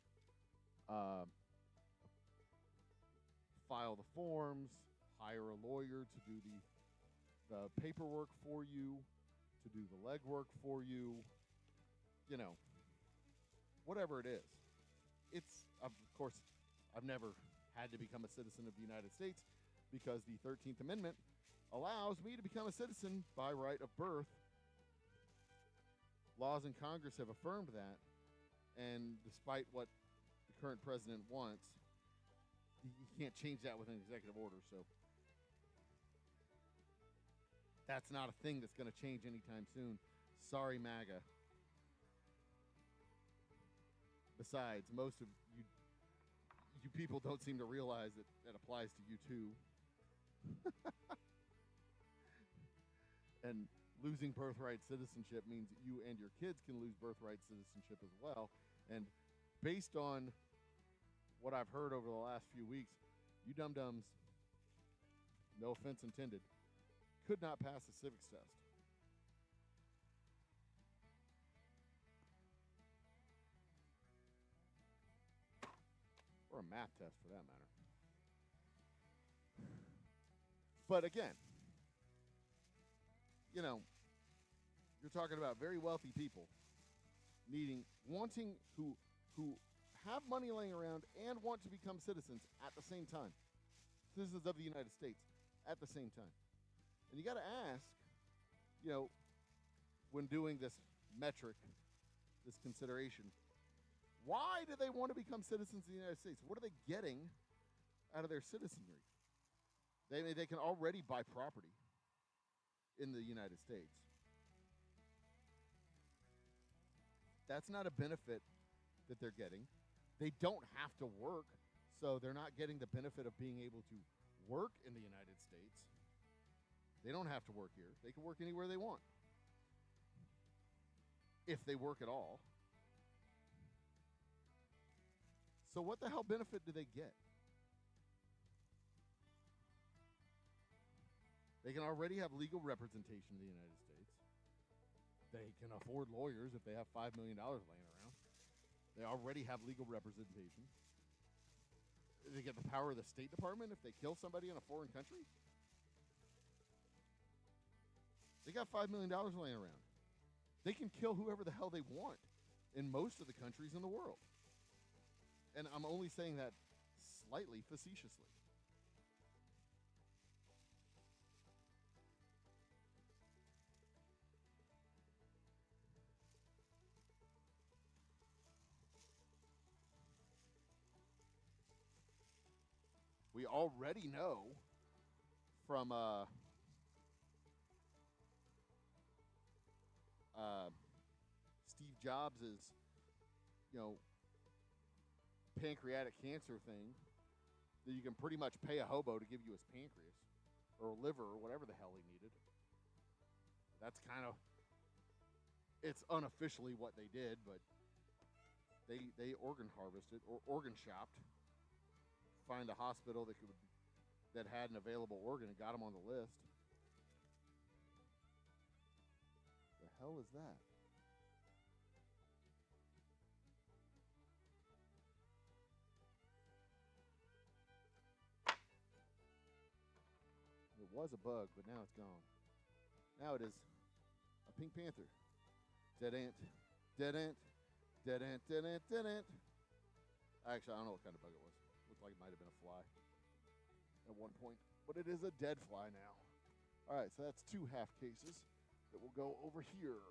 file the forms, hire a lawyer to do the paperwork for you, to do the legwork for you, you know, whatever it is. It's, of course, I've never had to become a citizen of the United States because the 13th Amendment allows me to become a citizen by right of birth. Laws in Congress have affirmed that, and despite what the current president wants, you can't change that with an executive order, so that's not a thing that's going to change anytime soon. Sorry, MAGA. Besides, most of you people don't seem to realize that that applies to you too. And losing birthright citizenship means that you and your kids can lose birthright citizenship as well. And based on what I've heard over the last few weeks, you dum-dums, no offense intended, could not pass the civics test. Or a math test for that matter. But again, you know, you're talking about very wealthy people who have money laying around and want to become citizens at the same time. Citizens of the United States at the same time. And you got to ask, you know, when doing this metric, this consideration, why do they want to become citizens of the United States? What are they getting out of their citizenry? They can already buy property in the United States. That's not a benefit that they're getting. They don't have to work, so they're not getting the benefit of being able to work in the United States. They don't have to work here. They can work anywhere they want, if they work at all. So what the hell benefit do they get? They can already have legal representation in the United States. They can afford lawyers if they have $5 million laying around. They already have legal representation. They get the power of the State Department if they kill somebody in a foreign country. They got $5 million laying around. They can kill whoever the hell they want in most of the countries in the world. And I'm only saying that slightly facetiously. We already know from Steve Jobs' pancreatic cancer thing that you can pretty much pay a hobo to give you his pancreas or liver or whatever the hell he needed. That's kind of, it's unofficially what they did, but they organ harvested or organ shopped. Find a hospital that had an available organ and got them on the list. The hell is that? It was a bug, but now it's gone. Now it is a pink panther. Dead ant, dead ant, dead ant, dead ant, dead ant. Actually, I don't know what kind of bug it was. Looked like it might have been a fly at one point, but it is a dead fly now. All right, so that's 2 half cases that will go over here.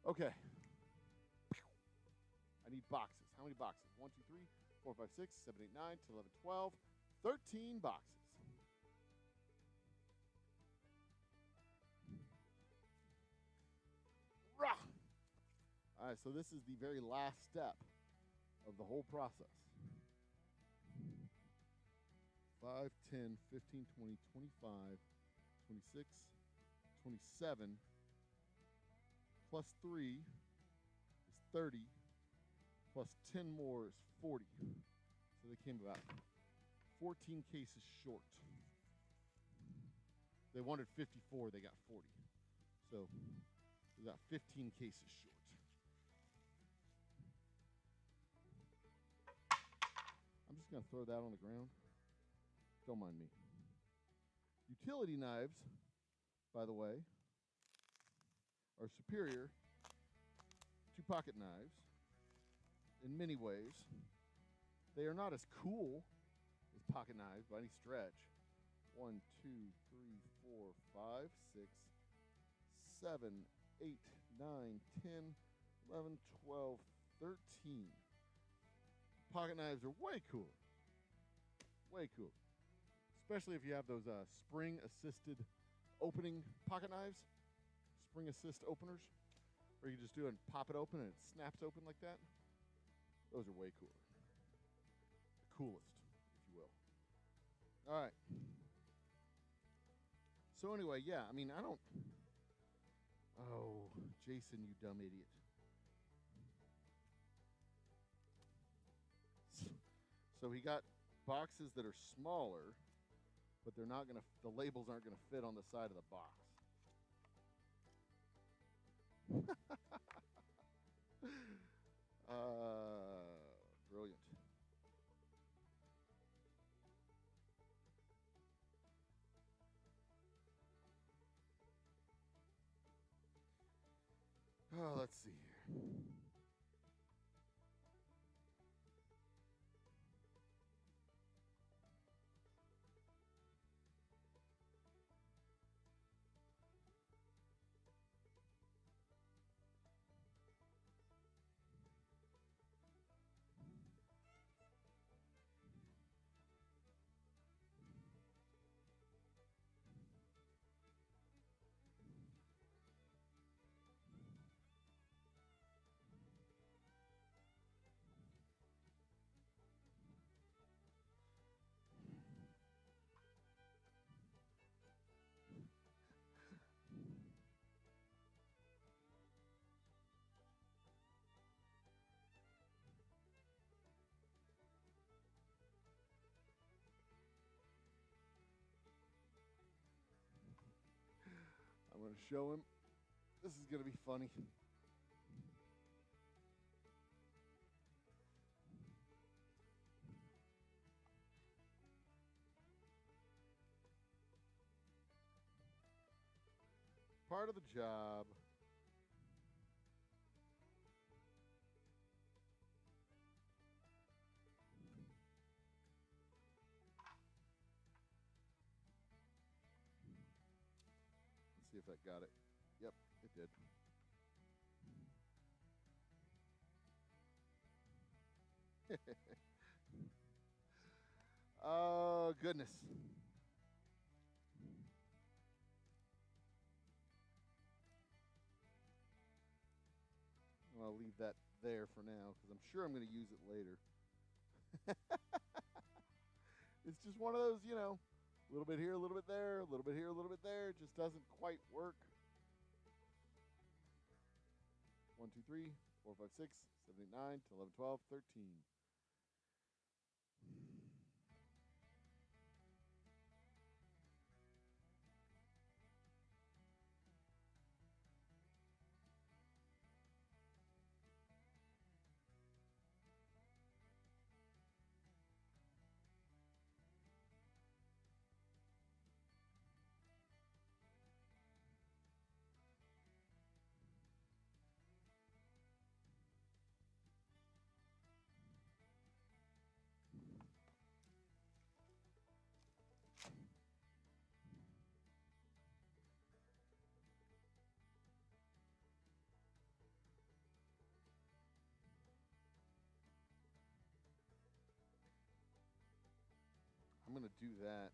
Okay. I need boxes. How many boxes? 1, 2, 3, 4, 5, 6, 7, 8, 9, 10, 11, 12, 13 boxes. Rah! All right, so this is the very last step of the whole process. 5, 10, 15, 20, 25, 26, 27, plus 3, 30 plus 10 more is 40. So they came about 14 cases short. They wanted 54, they got 40. So we got 15 cases short. I'm just going to throw that on the ground. Don't mind me. Utility knives, by the way, are superior to pocket knives in many ways. They are not as cool as pocket knives by any stretch. 1, 2, 3, 4, 5, 6, 7, 8, 9, 10, 11, 12, 13. Pocket knives are way cooler. Way cooler. Especially if you have those spring-assisted opening pocket knives. Spring-assist openers. Where you can just do it and pop it open and it snaps open like that. Those are way cooler. The coolest, if you will. All right. So anyway, yeah, I mean, I don't... Oh, Jason, you dumb idiot. So he got boxes that are smaller, but they're not going to... The labels aren't going to fit on the side of the box. Brilliant. Oh, let's see here. I'm going to show him. This is going to be funny. Part of the job. Let's see if that got it. Yep, it did. Oh, goodness. I'll leave that there for now because I'm sure I'm going to use it later. It's just one of those, you know, a little bit here, a little bit there, a little bit here, a little bit there. It just doesn't quite work. 1, 2, 3, 4, 5, 6, 7, 8, 9, 10, 11, 12, 13. I'm going to do that.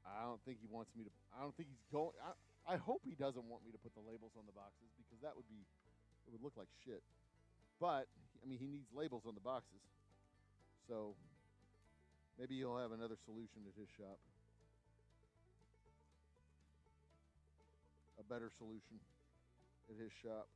I don't think he wants me to. I don't think he's going. I hope he doesn't want me to put the labels on the boxes because that would be, it would look like shit. But, I mean, he needs labels on the boxes. So, maybe he'll have another solution at his shop. A better solution at his shop.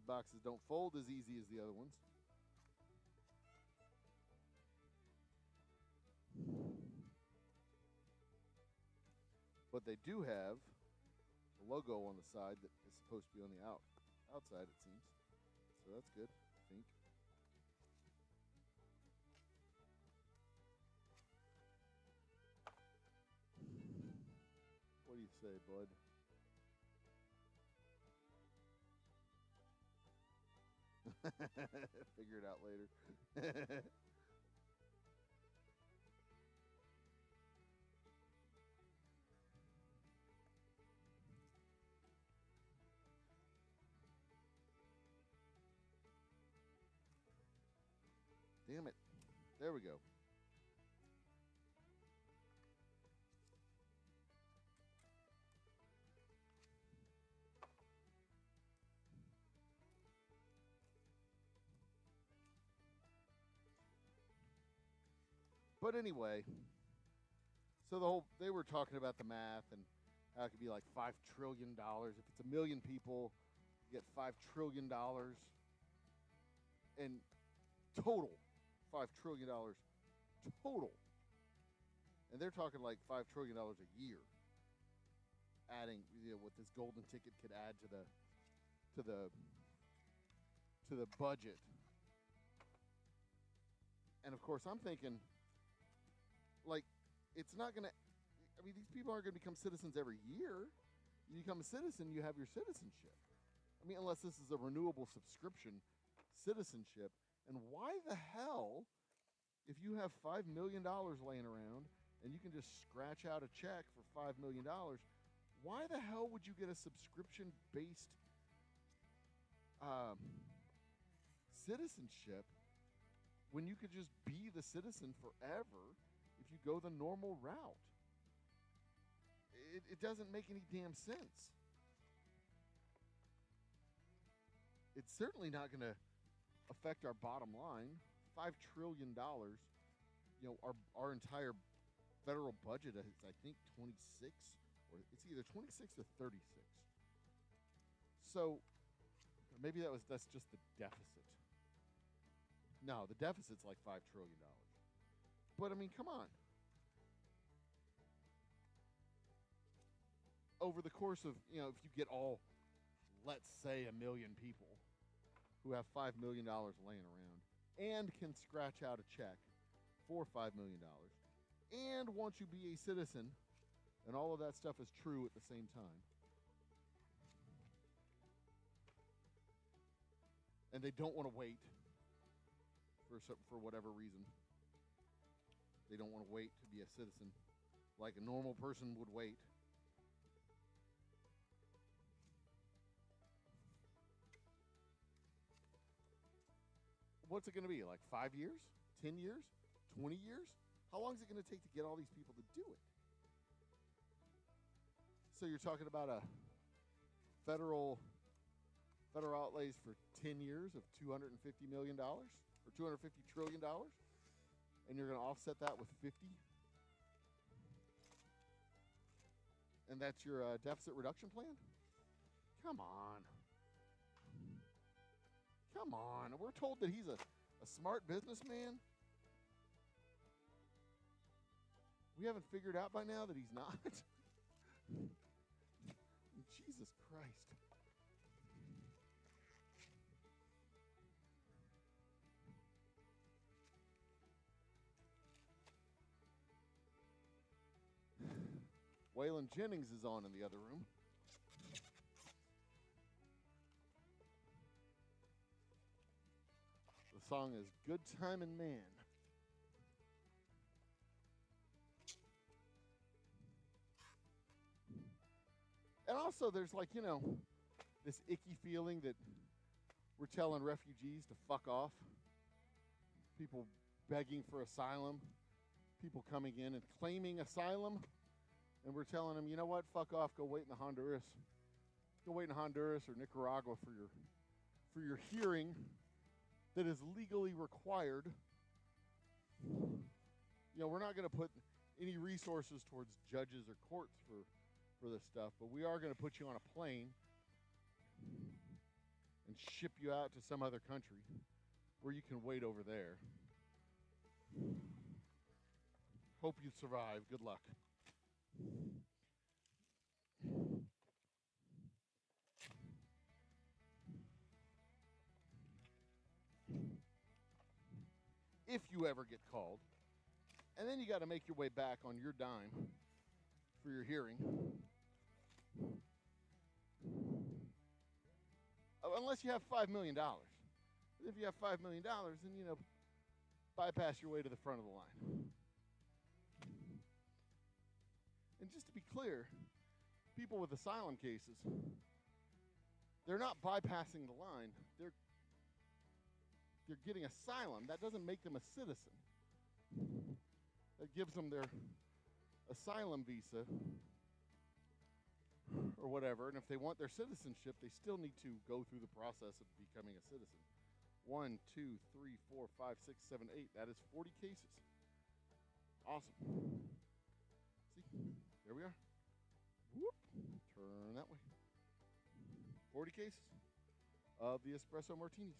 boxes don't fold as easy as the other ones. But they do have a logo on the side that is supposed to be on the outside, it seems. So that's good, I think. What do you say, bud? Figure it out later. Damn it. There we go. But anyway, so they were talking about the math and how it could be like $5 trillion. If it's 1 million people, you get $5 trillion. And total, $5 trillion total. And they're talking like $5 trillion a year. Adding, what this golden ticket could add to the budget. And of course, I'm thinking, like, it's not going to, I mean, these people aren't going to become citizens every year. You become a citizen, you have your citizenship. I mean, unless this is a renewable subscription citizenship. And why the hell, if you have $5 million laying around and you can just scratch out a check for $5 million, why the hell would you get a subscription-based citizenship when you could just be the citizen forever if you go the normal route? It doesn't make any damn sense. It's certainly not going to affect our bottom line. $5 trillion, our entire federal budget is, I think, 26, or it's either 26 or 36. So maybe that's just the deficit. No, the deficit's like $5 trillion. But I mean, come on. Over the course of, if you get all, let's say, 1 million people who have $5 million laying around and can scratch out a check for $5 million and want to be a citizen, and all of that stuff is true at the same time, and they don't want to wait for whatever reason. They don't want to wait to be a citizen like a normal person would wait. What's it going to be? Like 5 years? 10 years? 20 years? How long is it going to take to get all these people to do it? So you're talking about a federal outlays for 10 years of $250 million or $250 trillion, and you're going to offset that with 50? And that's your deficit reduction plan? Come on. Come on. We're told that he's a smart businessman. We haven't figured out by now that he's not. Jesus Christ. Waylon Jennings is on in the other room. The song is Good Timin' Man. And also there's like, this icky feeling that we're telling refugees to fuck off. People begging for asylum. People coming in and claiming asylum. And we're telling them, you know what, fuck off, go wait in Honduras. Go wait in Honduras or Nicaragua for your hearing that is legally required. We're not going to put any resources towards judges or courts for this stuff, but we are going to put you on a plane and ship you out to some other country where you can wait over there. Hope you survive. Good luck. If you ever get called. And then you got to make your way back on your dime for your hearing. Unless you have $5 million. If you have $5 million, then, you know, bypass your way to the front of the line. And just to be clear, people with asylum cases, they're not bypassing the line. They're getting asylum. That doesn't make them a citizen. That gives them their asylum visa or whatever. And if they want their citizenship, they still need to go through the process of becoming a citizen. 1, 2, 3, 4, 5, 6, 7, 8. That is 40 cases. Awesome. See, there we are. Whoop. Turn that way. 40 cases of the espresso martinis.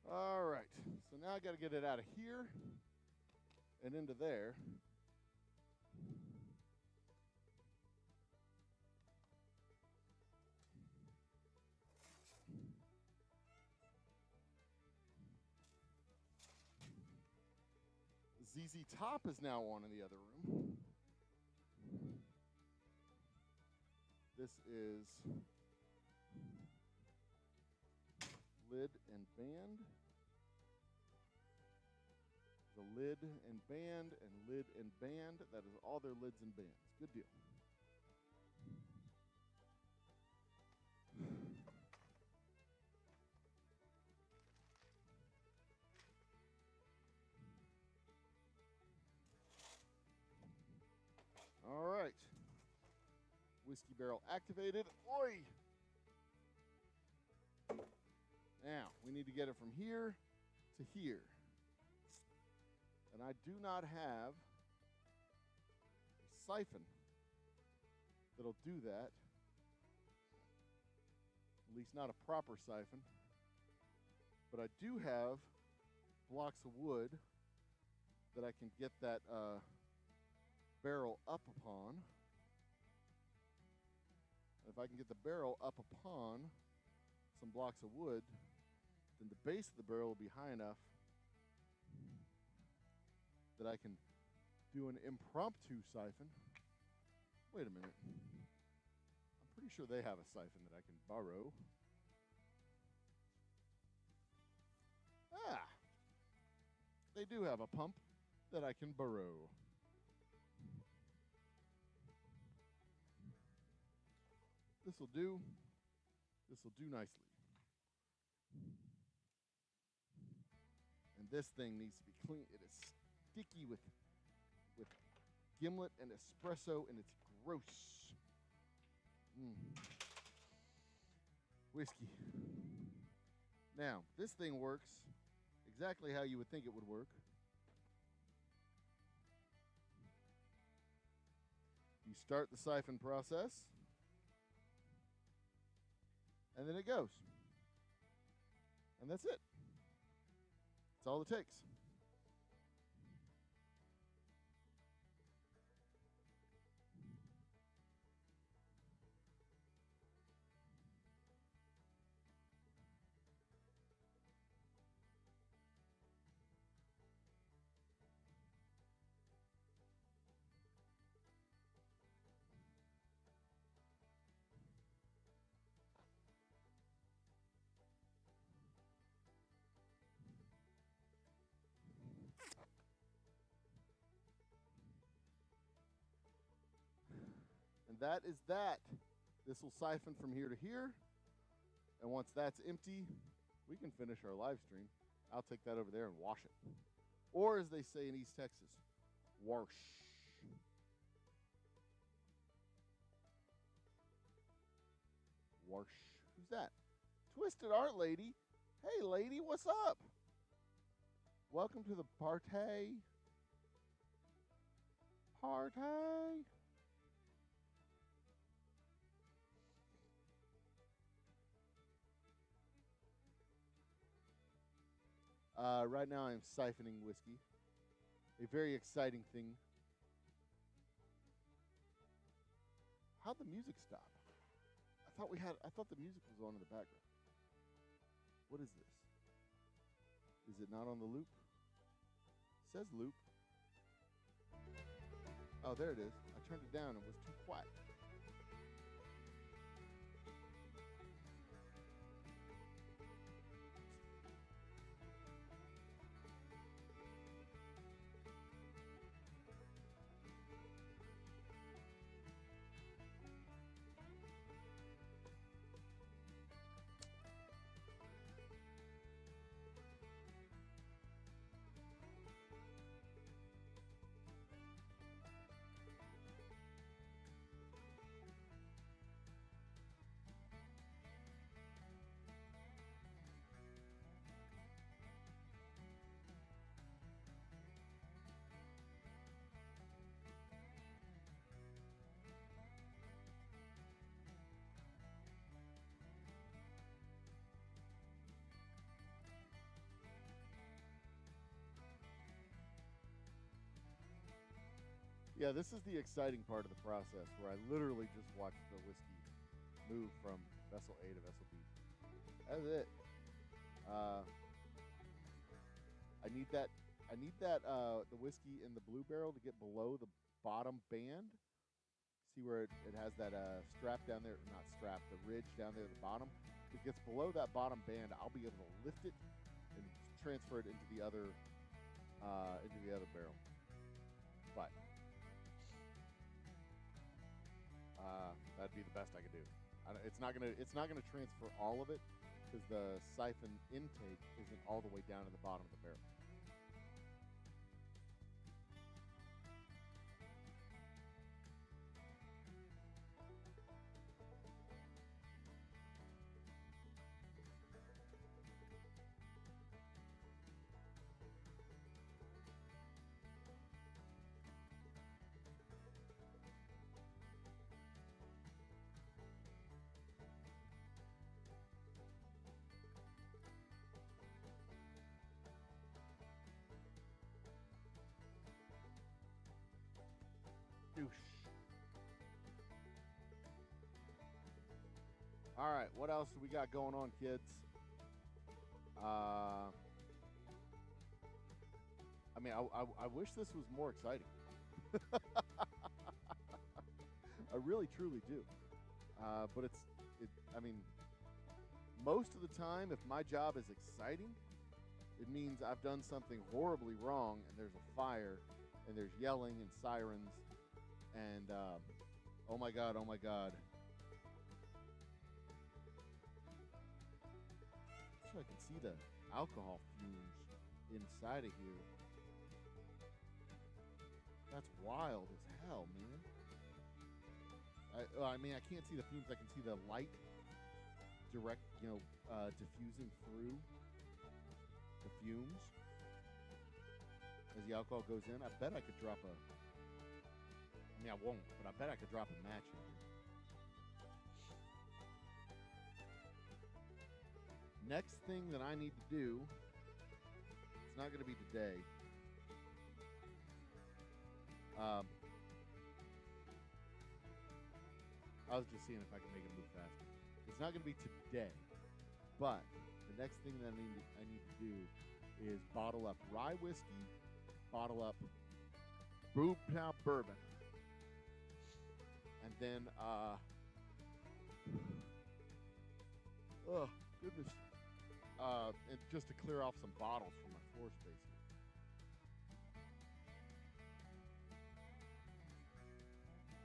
All right, so now I got to get it out of here and into there. ZZ Top is now on in the other room. This is lid and band. The lid and band and lid and band. That is all their lids and bands. Good deal. All right. Whiskey barrel activated. Oi! Now, we need to get it from here to here. And I do not have a siphon that'll do that. At least not a proper siphon. But I do have blocks of wood that I can get that barrel up upon. If I can get the barrel up upon some blocks of wood, then the base of the barrel will be high enough that I can do an impromptu siphon. Wait a minute. I'm pretty sure they have a siphon that I can borrow. Ah! They do have a pump that I can borrow. This'll do. This'll do nicely. And this thing needs to be clean. It is sticky with gimlet and espresso, and it's gross. Whiskey. Now, this thing works exactly how you would think it would work. You start the siphon process, and then it goes. And that's it. That's all it takes. And that is that. This will siphon from here to here. And once that's empty, we can finish our live stream. I'll take that over there and wash it. Or as they say in East Texas, wash. Warsh. Who's that? Twisted Art Lady. Hey, lady, what's up? Welcome to the party. Party. Right now I'm siphoning whiskey. A very exciting thing. How'd the music stop? I thought the music was on in the background. What is this? Is it not on the loop? It says loop. Oh, there it is. I turned it down. It was too quiet. Yeah, this is the exciting part of the process where I literally just watch the whiskey move from vessel A to vessel B. That's it. I need that. The whiskey in the blue barrel to get below the bottom band. See where it has that strap down there? Not strap, the ridge down there at the bottom. If it gets below that bottom band, I'll be able to lift it and transfer it into the other barrel. But that'd be the best I could do. It's not gonna transfer all of it because the siphon intake isn't all the way down to the bottom of the barrel. All right, what else do we got going on, kids? I mean, I wish this was more exciting. I really, truly do. But I mean, most of the time, if my job is exciting, it means I've done something horribly wrong, and there's a fire, and there's yelling and sirens, and oh my God, oh my God. So I can see the alcohol fumes inside of here. That's wild as hell, man. I mean, I can't see the fumes. I can see the light direct, diffusing through the fumes as the alcohol goes in. I bet I could drop a... I mean, I won't, but I bet I could drop a match in here. Next thing that I need to do, it's not going to be today. I was just seeing if I can make it move faster. It's not going to be today, but the next thing that I need to do is bottle up rye whiskey, bottle up Boomtown bourbon, and then oh goodness, and just to clear off some bottles from my floor space here.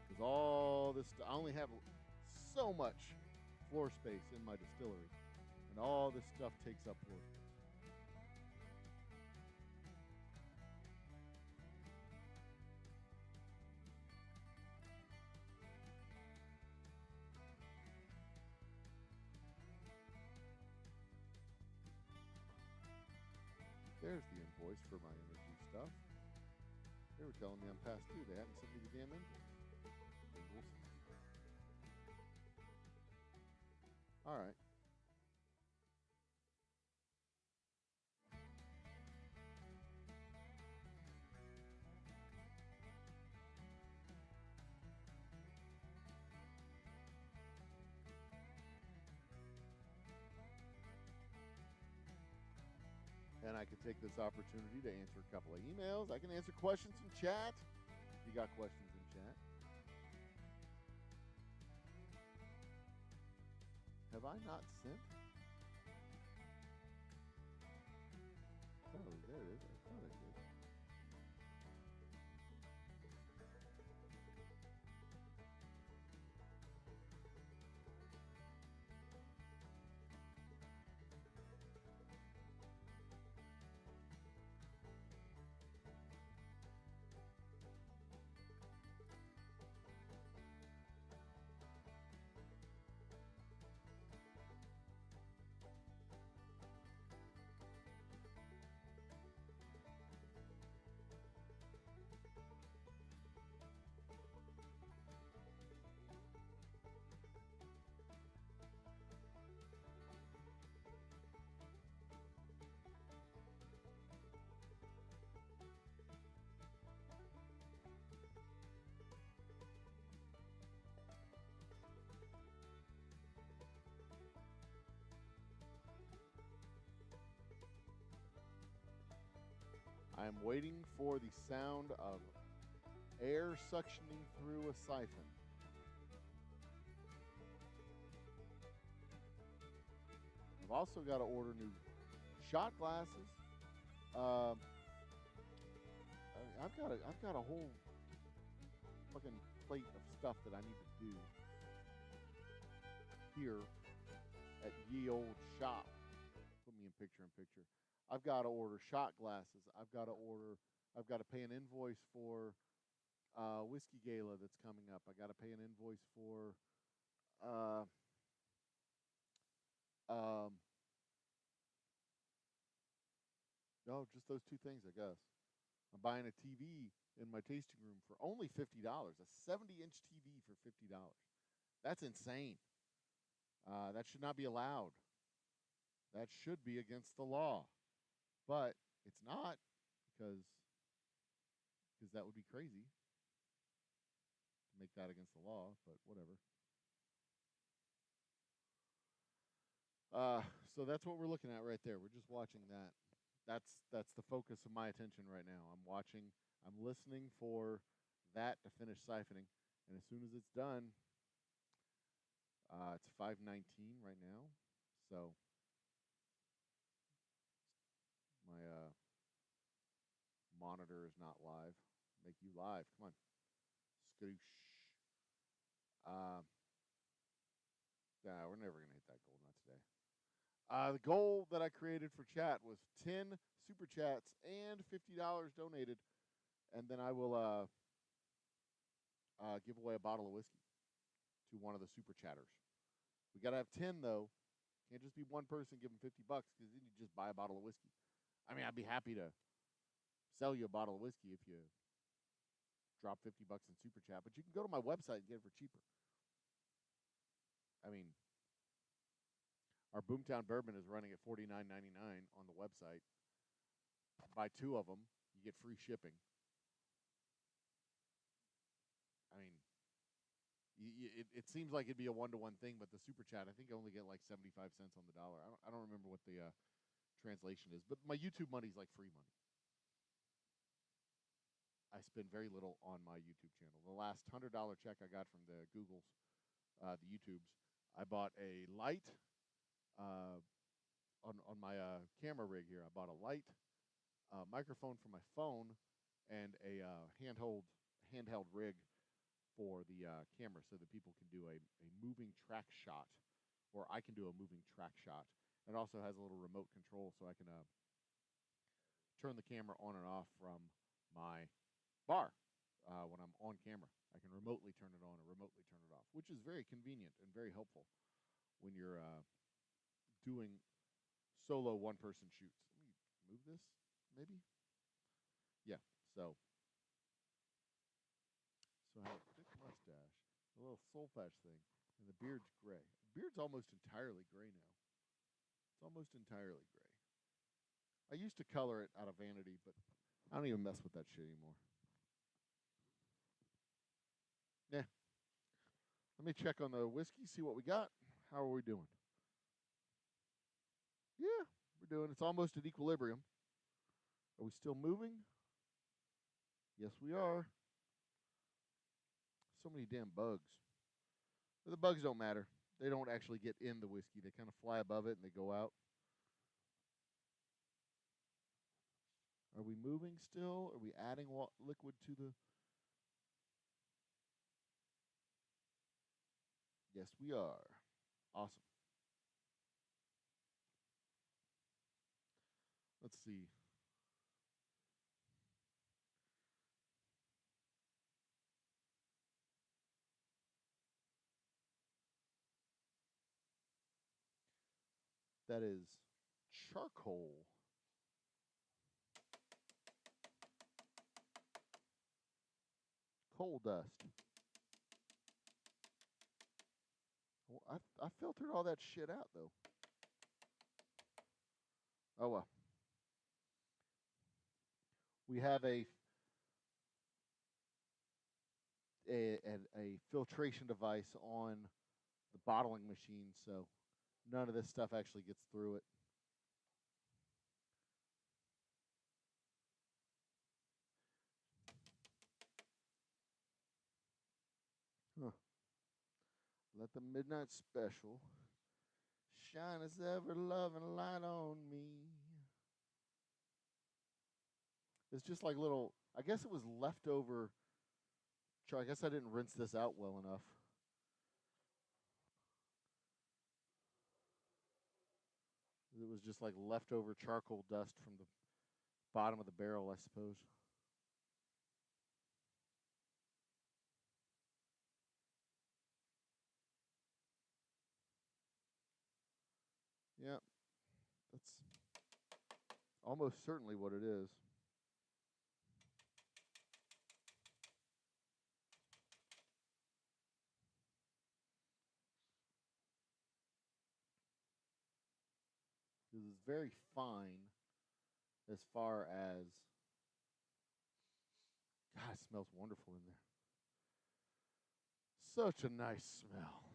Because all this, I only have so much floor space in my distillery, and all this stuff takes up floor space. There's the invoice for my energy stuff. They were telling me I'm past due. They haven't sent me the damn invoice. All right. And I can take this opportunity to answer a couple of emails. I can answer questions in chat. If you got questions in chat. Have I not sent? Oh, there it is. I thought I did. I am waiting for the sound of air suctioning through a siphon. I've also got to order new shot glasses. I've got a whole fucking plate of stuff that I need to do here at Ye Old Shop. Put me in picture in picture. I've got to order shot glasses. I've got to pay an invoice for Whiskey Gala that's coming up. I got to pay an invoice for no, just those two things, I guess. I'm buying a TV in my tasting room for only $50. A 70-inch TV for $50. That's insane. That should not be allowed. That should be against the law. But it's not because that would be crazy to make that against the law, but whatever. So that's what we're looking at right there. We're just watching that. That's the focus of my attention right now. I'm listening for that to finish siphoning, and as soon as it's done, it's 5:19 right now, so my monitor is not live. Make you live. Come on. Skoosh. Nah, we're never going to hit that goal, not today. The goal that I created for chat was 10 super chats and $50 donated, and then I will give away a bottle of whiskey to one of the super chatters. We got to have 10, though. Can't just be one person giving $50 because then you just buy a bottle of whiskey. I mean, I'd be happy to sell you a bottle of whiskey if you drop $50 in super chat, but you can go to my website and get it for cheaper. I mean, our Boomtown Bourbon is running at $49.99 on the website. Buy two of them, you get free shipping. I mean, it seems like it'd be a one-to-one thing, but the super chat, I think I only get like 75 cents on the dollar. I don't remember what the translation is, but my YouTube money's like free money. I spend very little on my YouTube channel. The last $100 check I got from the Googles, the YouTubes, I bought a light on my camera rig here. I bought a light, microphone for my phone, and a handheld rig for the camera so that people can do a moving track shot, or I can do a moving track shot. It also has a little remote control so I can turn the camera on and off from my bar when I'm on camera. I can remotely turn it on or remotely turn it off, which is very convenient and very helpful when you're doing solo one-person shoots. Let me move this. maybe. Yeah. So I have a thick mustache, a little soul patch thing, and the beard's gray. The beard's almost entirely gray now. It's almost entirely gray. I used to color it out of vanity, but I don't even mess with that shit anymore. Yeah. Let me check on the whiskey, see what we got. How are we doing? Yeah, we're doing. It's almost at equilibrium. Are we still moving? Yes, we are. So many damn bugs. But the bugs don't matter. They don't actually get in the whiskey. They kind of fly above it and they go out. Are we moving still? Are we adding liquid to the... Yes, we are. Awesome. Let's see. That is charcoal. Coal dust. Well, I filtered all that shit out, though. Oh, well. We have a filtration device on the bottling machine, so none of this stuff actually gets through it. Huh. Let the midnight special shine as ever loving light on me. It's just like little, I guess it was leftover. I guess I didn't rinse this out well enough. It was just like leftover charcoal dust from the bottom of the barrel, I suppose. Yeah, that's almost certainly what it is. Because it's very fine as far as... God, it smells wonderful in there. Such a nice smell.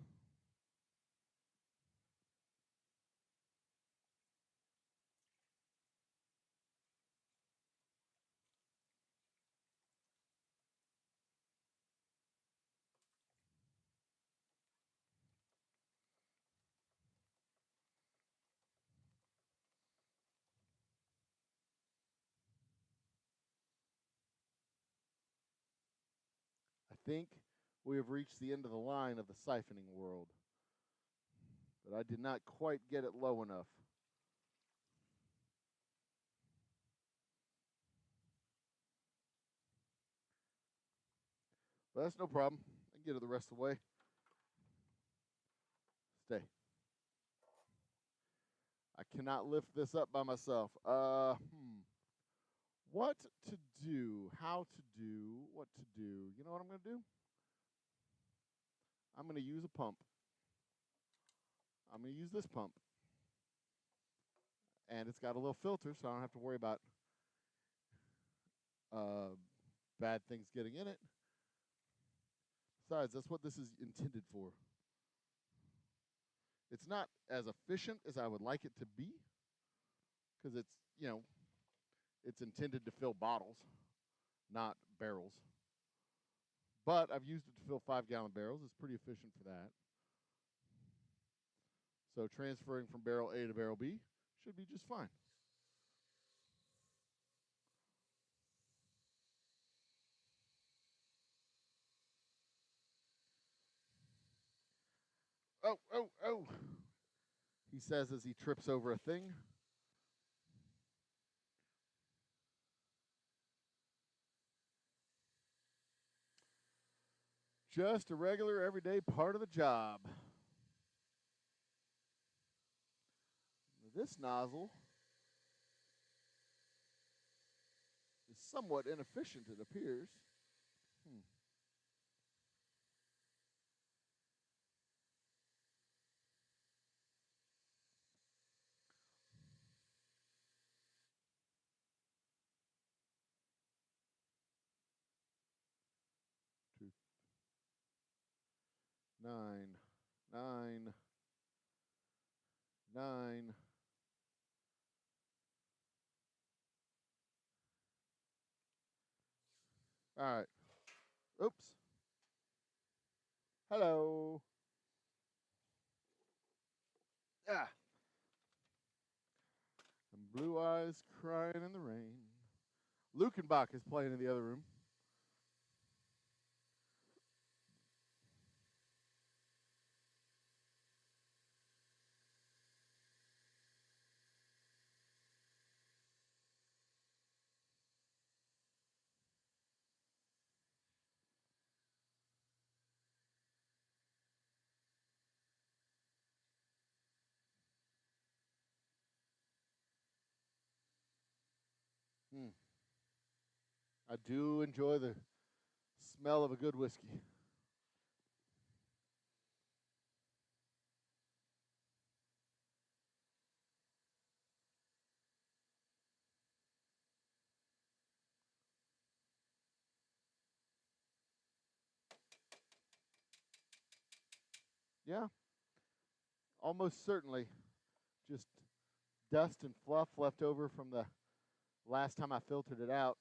I think we have reached the end of the line of the siphoning world. But I did not quite get it low enough. But that's no problem. I can get it the rest of the way. Stay. I cannot lift this up by myself. What to do, how to do, what to do. You know what I'm going to do? I'm going to use a pump. I'm going to use this pump. And it's got a little filter, so I don't have to worry about bad things getting in it. Besides, that's what this is intended for. It's not as efficient as I would like it to be, because it's, you know, it's intended to fill bottles, not barrels. But I've used it to fill 5-gallon barrels. It's pretty efficient for that. So transferring from barrel A to barrel B should be just fine. Oh, oh, oh, he says as he trips over a thing. Just a regular, everyday part of the job. This nozzle somewhat inefficient, it appears. 2, 9, 9, 9. All right. Oops. Hello. Ah. And Blue Eyes Crying in the Rain. Lukenbach is playing in the other room. I do enjoy the smell of a good whiskey. Yeah, almost certainly just dust and fluff left over from the last time I filtered it out.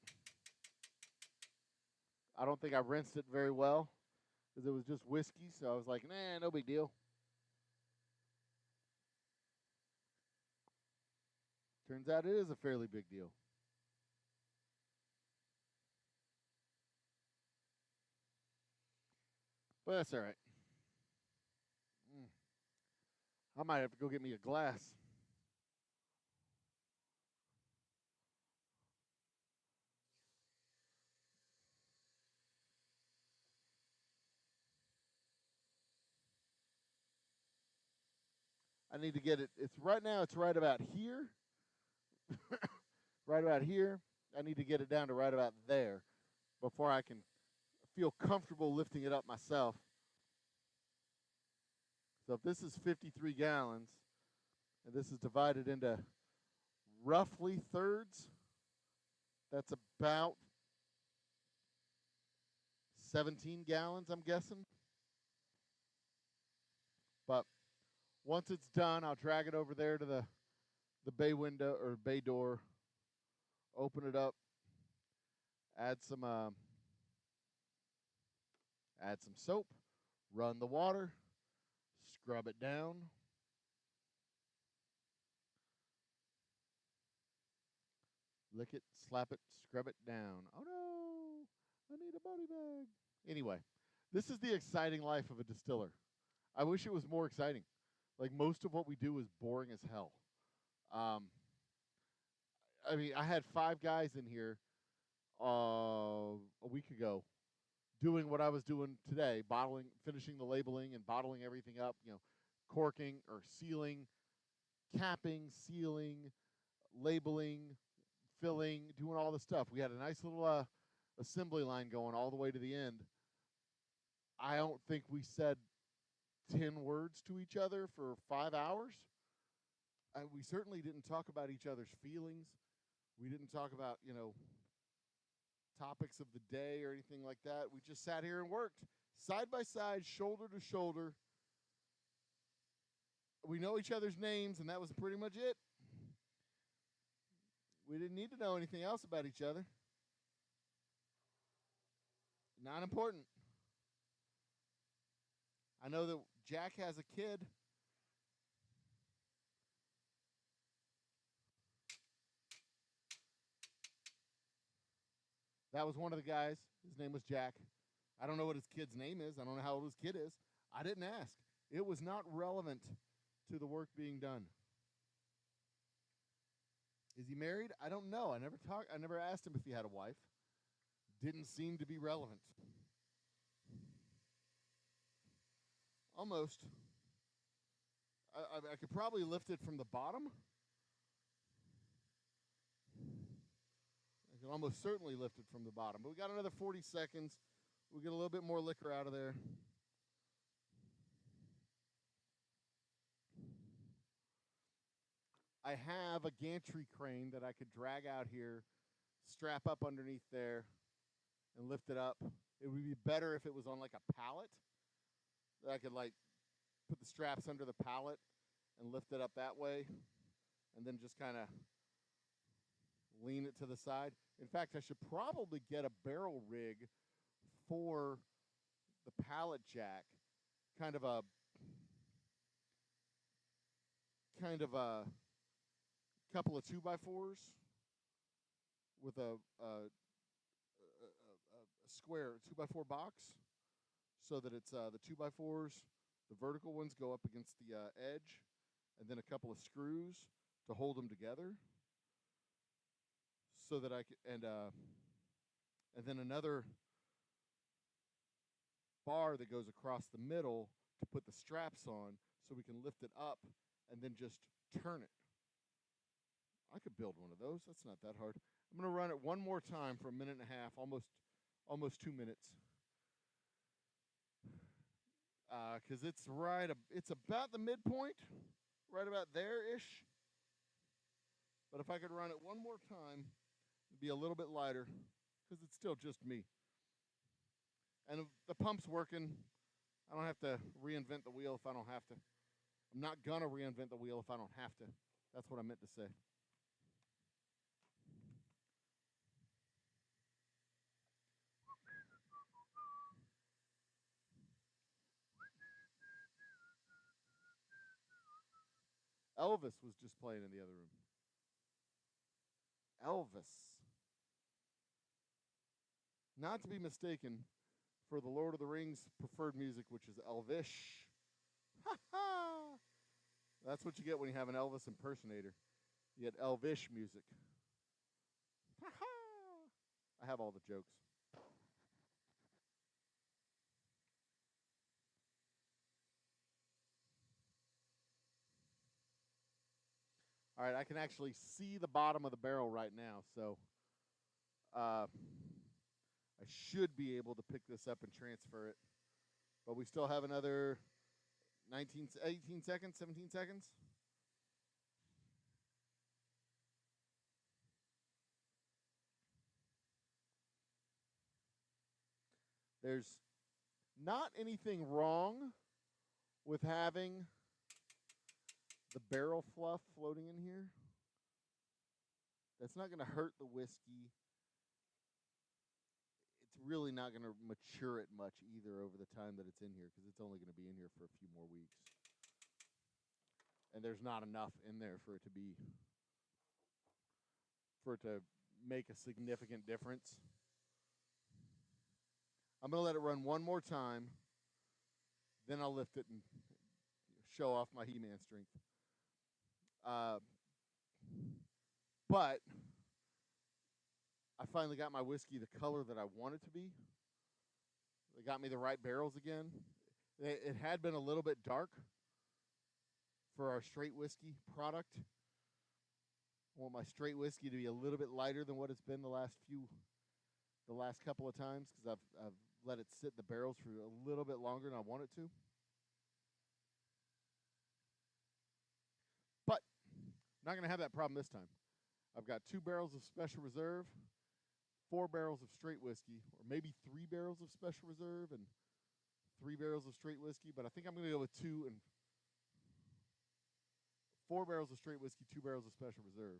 I don't think I rinsed it very well because it was just whiskey, so I was like, nah, no big deal. Turns out it is a fairly big deal. But that's all right. I might have to go get me a glass. I need to get it. It's right now. It's right about here. Right about here. I need to get it down to right about there before I can feel comfortable lifting it up myself. So if this is 53 gallons, and this is divided into roughly thirds, that's about 17 gallons, I'm guessing. But once it's done, I'll drag it over there to the bay window or bay door, open it up, add some soap, run the water, scrub it down. Lick it, slap it, scrub it down. Oh no, I need a body bag. Anyway, this is the exciting life of a distiller. I wish it was more exciting. Like most of what we do is boring as hell. Um, I mean, I had 5 guys in here a week ago doing what I was doing today, bottling, finishing the labeling and bottling everything up, corking or sealing, capping, sealing, labeling, filling, doing all the stuff. We had a nice little assembly line going all the way to the end. I don't think we said 10 words to each other for 5 hours. We certainly didn't talk about each other's feelings. We didn't talk about, topics of the day or anything like that. We just sat here and worked side by side, shoulder to shoulder. We know each other's names, and that was pretty much it. We didn't need to know anything else about each other. Not important. I know that Jack has a kid. That was one of the guys. His name was Jack. I don't know what his kid's name is. I don't know how old his kid is. I didn't ask. It was not relevant to the work being done. Is he married? I don't know. I never asked him if he had a wife. Didn't seem to be relevant. Almost. I could probably lift it from the bottom. can almost certainly lift it from the bottom. But we got another 40 seconds. We'll get a little bit more liquor out of there. I have a gantry crane that I could drag out here, strap up underneath there, and lift it up. It would be better if it was on like a pallet. That I could like put the straps under the pallet and lift it up that way, and then just kind of lean it to the side. In fact, I should probably get a barrel rig for the pallet jack, kind of a couple of 2x4s with a square 2x4 box, so that it's the 2x4s, the vertical ones go up against the edge, and then a couple of screws to hold them together, so that I can, and then another bar that goes across the middle to put the straps on, so we can lift it up and then just turn it. I could build one of those. That's not that hard. I'm going to run it one more time for a minute and a half, almost 2 minutes, because it's about the midpoint, right about there-ish. But if I could run it one more time, it'd be a little bit lighter, because it's still just me. And the pump's working. I don't have to reinvent the wheel if I don't have to. I'm not going to reinvent the wheel if I don't have to. That's what I meant to say. Elvis was just playing in the other room. Elvis. Not to be mistaken for the Lord of the Rings preferred music, which is Elvish. Ha ha! That's what you get when you have an Elvis impersonator. You get Elvish music. Ha ha! I have all the jokes. All right, I can actually see the bottom of the barrel right now, so I should be able to pick this up and transfer it. But we still have another 18 seconds, 17 seconds. There's not anything wrong with having the barrel fluff floating in here. That's not going to hurt the whiskey. It's really not going to mature it much either over the time that it's in here, because it's only going to be in here for a few more weeks. And there's not enough in there for it to make a significant difference. I'm going to let it run one more time. Then I'll lift it and show off my He-Man strength. But I finally got my whiskey the color that I want it to be. They got me the right barrels again. It had been a little bit dark for our straight whiskey product. I want my straight whiskey to be a little bit lighter than what it's been the last couple of times, because I've let it sit in the barrels for a little bit longer than I want it to. But not going to have that problem this time. I've got 2 barrels of Special Reserve, 4 barrels of straight whiskey, or maybe 3 barrels of Special Reserve and 3 barrels of straight whiskey, but I think I'm going to go with 2 and 4 barrels of straight whiskey, 2 barrels of Special Reserve.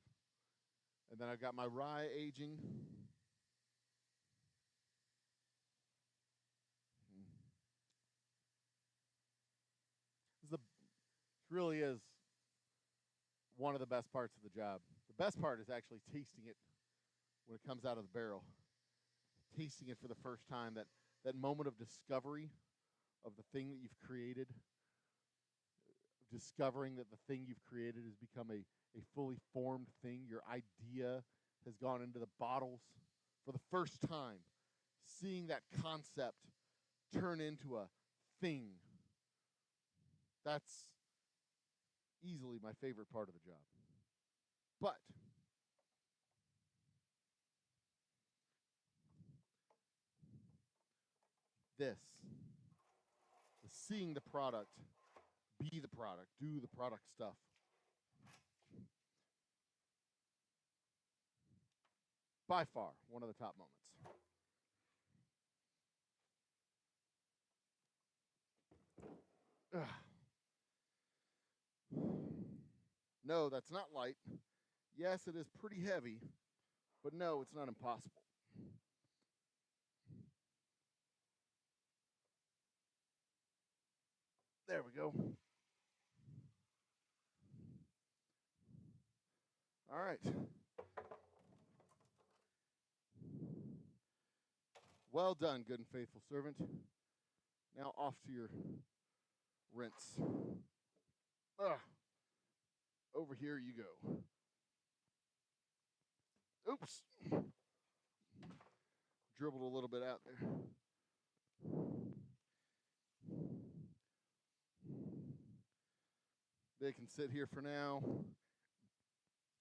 And then I've got my rye aging. This really is one of the best parts of the job. The best part is actually tasting it when it comes out of the barrel. Tasting it for the first time, that moment of discovery of the thing that you've created, discovering that the thing you've created has become a fully formed thing. Your idea has gone into the bottles for the first time. Seeing that concept turn into a thing. That's easily my favorite part of the job. But this, the seeing the product, be the product, do the product stuff. By far, one of the top moments. Ugh. No, that's not light. Yes, it is pretty heavy, but no, it's not impossible. There we go. All right. Well done, good and faithful servant. Now off to your rinse. Ugh. Over here you go. Oops. Dribbled a little bit out there. They can sit here for now.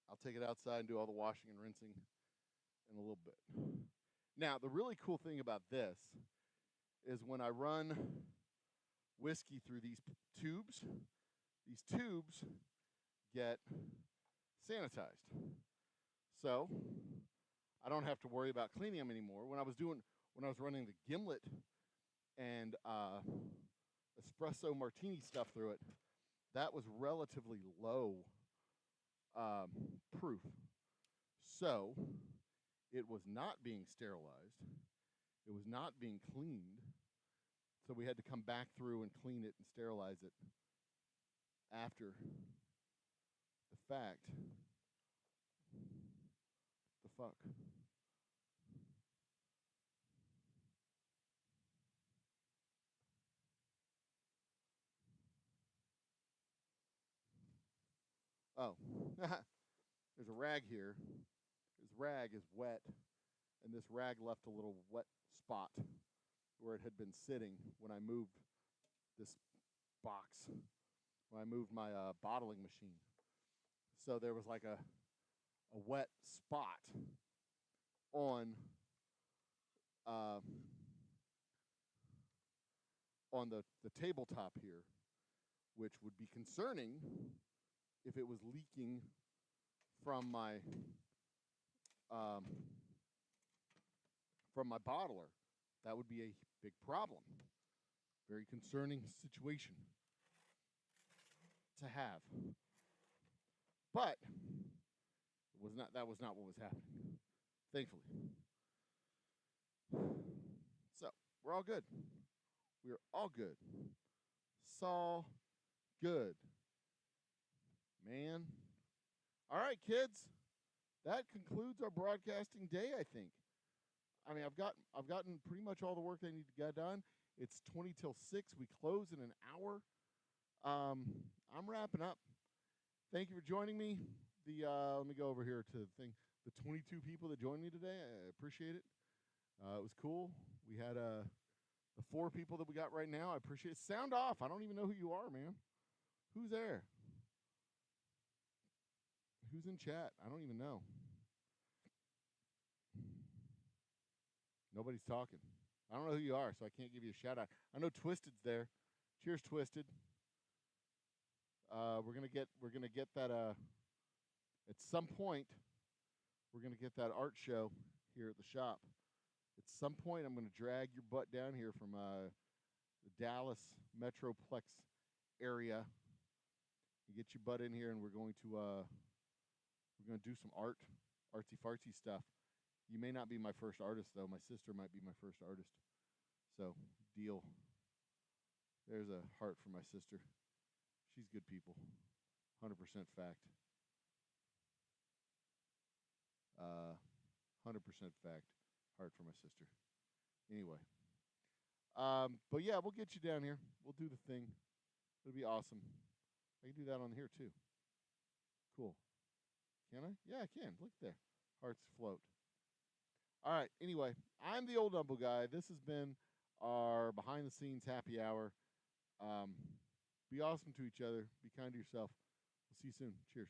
I'll take it outside and do all the washing and rinsing in a little bit. Now, the really cool thing about this is when I run whiskey through these tubes get sanitized. So I don't have to worry about cleaning them anymore. When I was running the gimlet and espresso martini stuff through it, that was relatively low proof. So it was not being sterilized. It was not being cleaned. So we had to come back through and clean it and sterilize it after the fact. The fuck? Oh, there's a rag here. This rag is wet, and this rag left a little wet spot where it had been sitting when I moved this box, when I moved my bottling machine. So there was like a wet spot on the tabletop here, which would be concerning if it was leaking from my bottler. That would be a big problem. Very concerning situation to have. But that was not what was happening, thankfully. So we're all good. We're all good. It's all good. Man. All right, kids. That concludes our broadcasting day, I think. I mean, I've gotten pretty much all the work I need to get done. It's 20 till 6. We close in an hour. I'm wrapping up. Thank you for joining me. Let me go over here to the thing. The 22 people that joined me today, I appreciate it. It was cool. We had the 4 people that we got right now. I appreciate it. Sound off. I don't even know who you are, man. Who's there? Who's in chat? I don't even know. Nobody's talking. I don't know who you are, so I can't give you a shout out. I know Twisted's there. Cheers, Twisted. We're gonna get that at some point. We're gonna get that art show here at the shop. At some point, I'm gonna drag your butt down here from the Dallas Metroplex area and get your butt in here, and we're going to do some artsy fartsy stuff. You may not be my first artist, though. My sister might be my first artist. So, deal. There's a heart for my sister. She's good people. 100% fact. 100% fact. Heart for my sister. Anyway. But yeah, we'll get you down here. We'll do the thing. It'll be awesome. I can do that on here, too. Cool. Can I? Yeah, I can. Look there. Hearts float. All right. Anyway, I'm the Old Humble Guy. This has been our behind-the-scenes happy hour. Be awesome to each other. Be kind to yourself. We'll see you soon. Cheers.